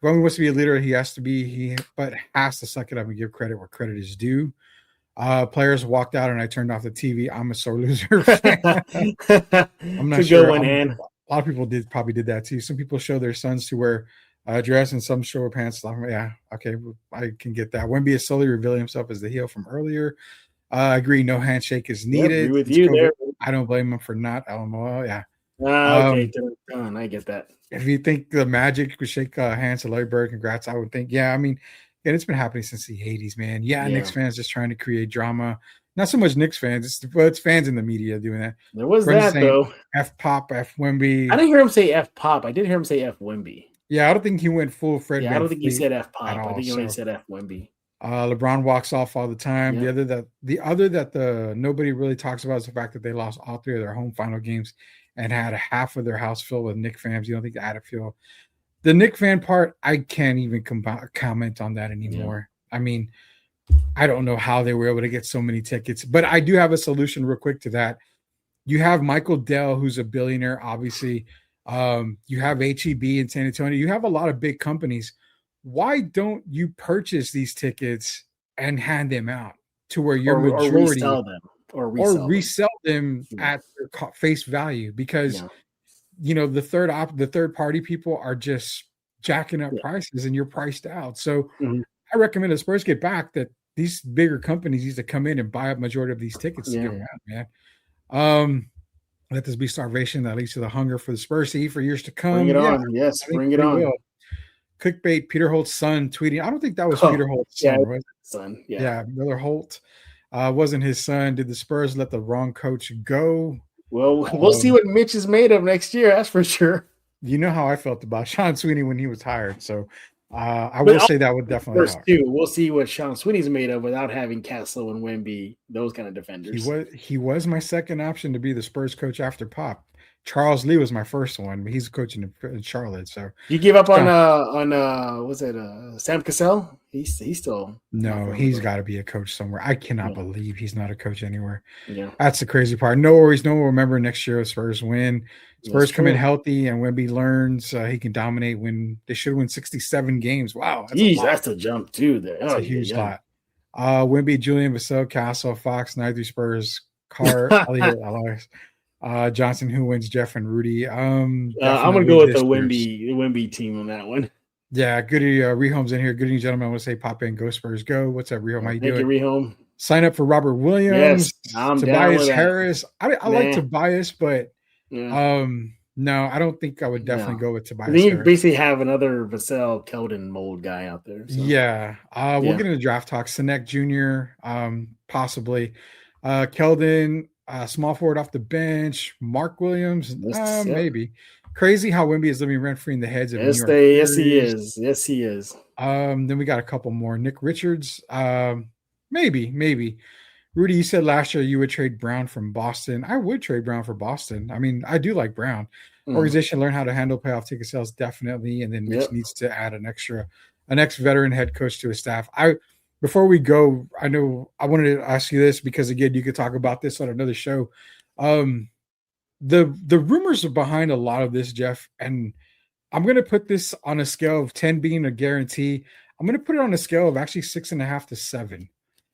If Wemby wants to be a leader, he has to suck it up and give credit where credit is due. Players walked out and I turned off the TV. I'm a sore loser. I'm not sure. A lot of people probably did that too. Some people show their sons to wear a dress and some show pants. Yeah, okay, I can get that. Wemby is slowly revealing himself as the heel from earlier. I agree. No handshake is needed. With you there. I don't blame him for not. LMAO. Yeah. Okay, done. I get that. If you think the Magic would shake hands to Larry Bird, congrats. I would think, yeah. I mean, and it's been happening since the 80s, man. Yeah, Knicks fans just trying to create drama. Not so much Knicks fans. It's fans in the media doing that. There was Brendan's that saying though. F Pop, F Wemby. I didn't hear him say F Pop. I did hear him say F Wemby. Yeah, I don't think he went full Fred. Yeah, I don't think he said F Pop. at all, I think he only said F Wemby. LeBron walks off all the time. Yeah. The other that nobody really talks about is the fact that they lost all 3 of their home final games and had half of their house filled with Knicks fans. You don't think that had to feel the Knicks fan part? I can't even comment on that anymore. Yeah. I mean, I don't know how they were able to get so many tickets, but I do have a solution real quick to that. You have Michael Dell, who's a billionaire, obviously. You have HEB in San Antonio. You have a lot of big companies. Why don't you purchase these tickets and hand them out to where your majority or resell them at their face value? Because the third party people are just jacking up prices and you're priced out. So I recommend the Spurs get back that these bigger companies need to come in and buy up majority of these tickets to get them out, man. Let this be starvation that leads to the hunger for the Spurs to eat for years to come. Bring it on. Yes, bring it on. Clickbait, Peter Holt's son tweeting. I don't think that was Peter Holt's son, was it? Son. Yeah, Miller Holt. Wasn't his son. Did the Spurs let the wrong coach go? Well, we'll see what Mitch is made of next year. That's for sure. You know how I felt about Sean Sweeney when he was hired. So I will say that would definitely help. We'll see what Sean Sweeney's made of without having Castle and Wemby, those kind of defenders. He was my second option to be the Spurs coach after Pop. Charles Lee was my first one, but he's coaching in Charlotte. So you give up on what's it? Sam Cassell? He's still he's got to be a coach somewhere. I cannot believe he's not a coach anywhere. Yeah, that's the crazy part. No worries. No one will remember next year. Spurs win. Spurs come in healthy, and Wemby learns he can dominate. When they should win 67 games. Wow, that's a jump too. There, that's a huge lot. Wemby, Julian, Vassell, Castle, Fox, neither Spurs, Carr, Elliott, Alex. Johnson, who wins, Jeff and Rudy. I'm gonna go with the Wemby team on that one. Yeah, Goody Rehome's in here. Good evening, gentlemen. I want to say pop in, go Spurs, go. What's up, Rehome? How you doing? Thank you, Rehome. Sign up for Robert Williams. Yes, I'm Tobias Harris. I like Tobias, but no, I don't think I would definitely go with Tobias. Then you basically have another Vassell Keldon mold guy out there. So. Yeah, we'll get into draft talk. Sinek Jr. Possibly. Keldon. Small forward off the bench, Mark Williams, maybe. Crazy how Wemby is living rent free in the heads of New York. Yes, he is. Yes, he is. Then we got a couple more. Nick Richards, maybe. Rudy, you said last year you would trade Brown from Boston. I would trade Brown for Boston. I mean, I do like Brown. Organization learn how to handle playoff ticket sales, definitely. And then Mitch needs to add an ex-veteran head coach to his staff. Before we go, I know I wanted to ask you this because, again, you could talk about this on another show. The rumors are behind a lot of this, Jeff, and I'm going to put this on a scale of 10 being a guarantee. I'm going to put it on a scale of actually 6.5 to 7.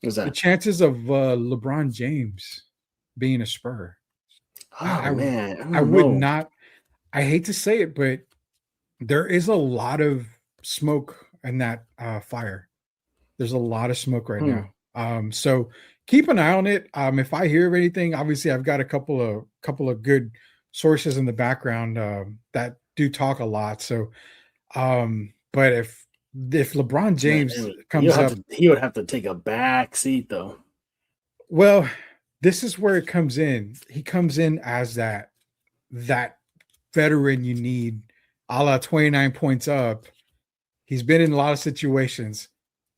What's that? The chances of LeBron James being a Spur. I would not. I hate to say it, but there is a lot of smoke in that fire. There's a lot of smoke right now. So keep an eye on it. If I hear of anything, obviously I've got a couple of good sources in the background that do talk a lot. So, but if LeBron James comes up, he would have to take a back seat though. Well, this is where it comes in. He comes in as that veteran you need, a la 29 points up. He's been in a lot of situations.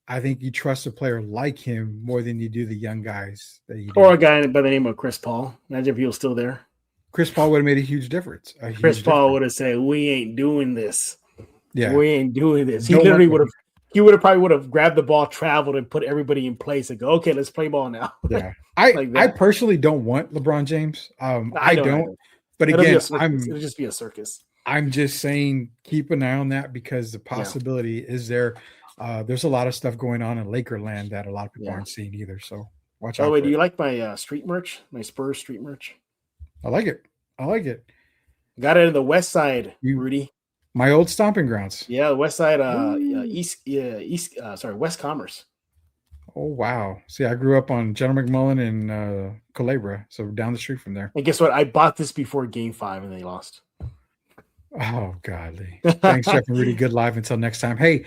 I think you trust a player like him more than you do the young guys that you do. Or a guy by the name of Chris Paul. Imagine if he was still there. Chris Paul would have made a huge difference. Chris Paul would have said, "We ain't doing this. Yeah, we ain't doing this." He literally would have. He would have grabbed the ball, traveled, and put everybody in place and go, "Okay, let's play ball now." Yeah, I personally don't want LeBron James. I don't. But again, it'll just be a circus. I'm just saying, keep an eye on that because the possibility is there. There's a lot of stuff going on in Lakerland that a lot of people aren't seeing either. So watch out. By the way, do you like my street merch? My Spurs street merch? I like it. Got it in the West Side, Rudy. My old stomping grounds. Yeah, West Side, West Commerce. Oh wow! See, I grew up on General McMullen and Culebra, so down the street from there. And guess what? I bought this before Game 5 and they lost. Oh godly! Thanks, Jeff and Rudy. Good live until next time. Hey,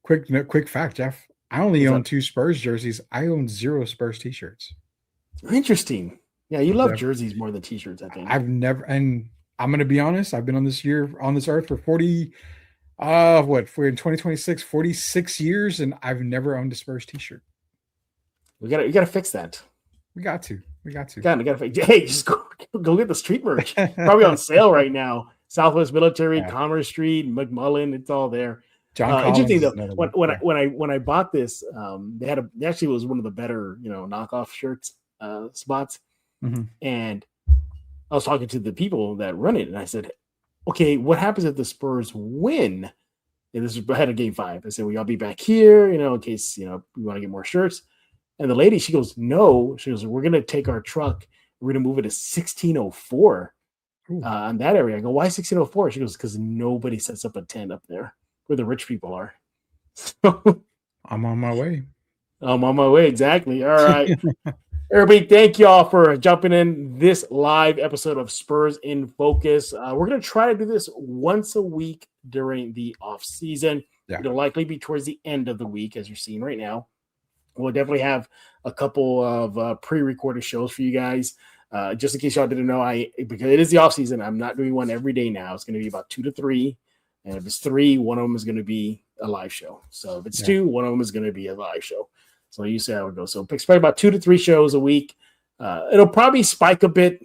quick fact, Jeff. I only own 2 Spurs jerseys. I own 0 Spurs t-shirts. Interesting. Yeah, you love Yeah. jerseys more than t-shirts, I think. I've never, and I'm gonna be honest. I've been on this earth for 40. We're in 2026, 46 years, and I've never owned a Spurs t-shirt. You gotta fix that. We got to. Gotta fix. Hey, just go get the street merch. Probably on sale right now. Southwest Military, Commerce Street, McMullen, it's all there. Interesting though. When I bought this, they actually was one of the better knockoff shirts spots, and I was talking to the people that run it, and I said, "Okay, what happens if the Spurs win?" And this is ahead of Game 5. I said, "Well, y'all be back here, in case we want to get more shirts." And the lady, she goes, "No," she goes, "We're gonna take our truck, we're gonna move it to 1604 on that area." I go, "Why 1604?" She goes, "Because nobody sets up a tent up there where the rich people are." I'm on my way. I'm on my way. Exactly. All right. Everybody, thank you all for jumping in this live episode of Spurs in Focus. We're going to try to do this once a week during the off season. Yeah. It'll likely be towards the end of the week, as you're seeing right now. We'll definitely have a couple of pre-recorded shows for you guys. Just in case y'all didn't know, because it is the off season, I'm not doing one every day now. It's going to be about 2 to 3. And if it's 3, one of them is going to be a live show. So if it's 2, one of them is going to be a live show. So you see how it goes. So expect about 2 to 3 shows a week. It'll probably spike a bit,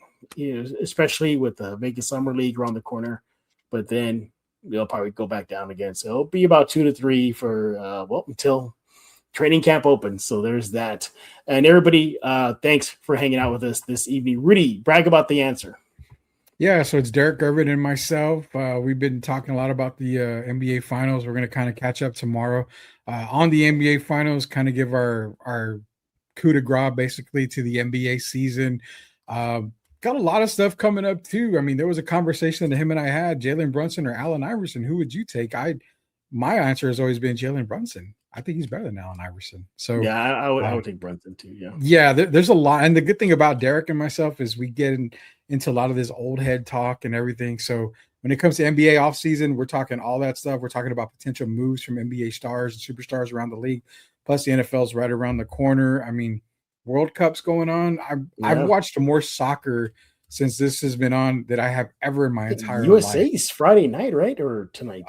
especially with the Vegas Summer League around the corner. But then it'll probably go back down again. So it'll be about 2 to 3 for until training camp opens. So there's that. And everybody, thanks for hanging out with us this evening. Rudy, brag about the answer. Yeah, so it's Derek Irvin and myself. We've been talking a lot about the NBA Finals. We're going to kind of catch up tomorrow on the NBA Finals, kind of give our coup de grace basically to the NBA season. Got a lot of stuff coming up too. I mean, there was a conversation that him and I had, Jalen Brunson or Allen Iverson. Who would you take? My answer has always been Jalen Brunson. I think he's better than Allen Iverson. So yeah, I would take Brunson too. Yeah. Yeah, there's a lot. And the good thing about Derek and myself is we get into a lot of this old head talk and everything. So when it comes to NBA offseason, we're talking all that stuff. We're talking about potential moves from NBA stars and superstars around the league. Plus the NFL's right around the corner. I mean, World Cup's going on. I've watched more soccer since this has been on that I have ever in my entire USA life. is Friday night, right? Or tonight?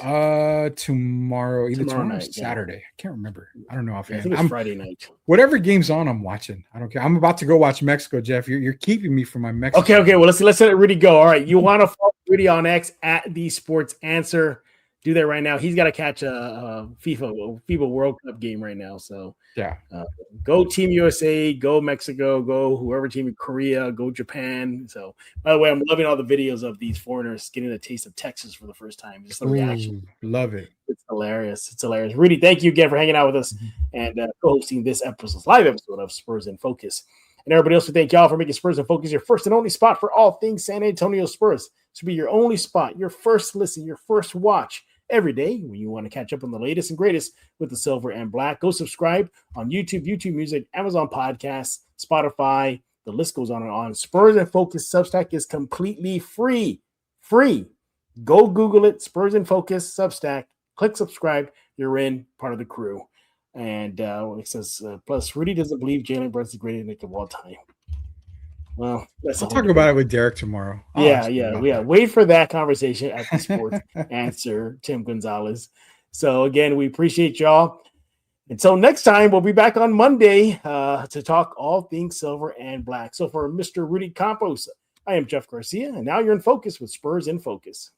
Tomorrow, either tomorrow or night, Saturday. I can't remember. I don't know offhand. I think it's Friday night. Whatever game's on, I'm watching. I don't care. I'm about to go watch Mexico, Jeff. You're keeping me from my Mexico. Okay. Well, let's let Rudy go. All right. You want to follow Rudy on X at the Sports Answer. Do that right now. He's got to catch a FIFA World Cup game right now. So yeah, go Team USA, go Mexico, go whoever team, Korea, go Japan. So by the way, I'm loving all the videos of these foreigners getting a taste of Texas for the first time. Just the reaction. Love it. It's hilarious. Rudy, thank you again for hanging out with us and co-hosting this live episode of Spurs in Focus. And everybody else, we thank y'all for making Spurs in Focus your first and only spot for all things San Antonio Spurs. This will be your only spot, your first listen, your first watch every day when you want to catch up on the latest and greatest with the silver and black. Go subscribe on YouTube Music, Amazon Podcasts, Spotify. The list goes on and on. Spurs in Focus Substack is completely free. Go Google it, Spurs in Focus Substack. Click subscribe. You're in, part of the crew. And it says, plus, Rudy doesn't believe Jalen Brunson's the greatest Nick of all time. Well, I'll talk about it with Derek tomorrow. Yeah. Wait for that conversation at the Sports Answer, Tim Gonzalez. So, again, we appreciate y'all. Until next time, we'll be back on Monday to talk all things silver and black. So, for Mr. Rudy Campos, I am Jeff Garcia, and now you're in focus with Spurs in Focus.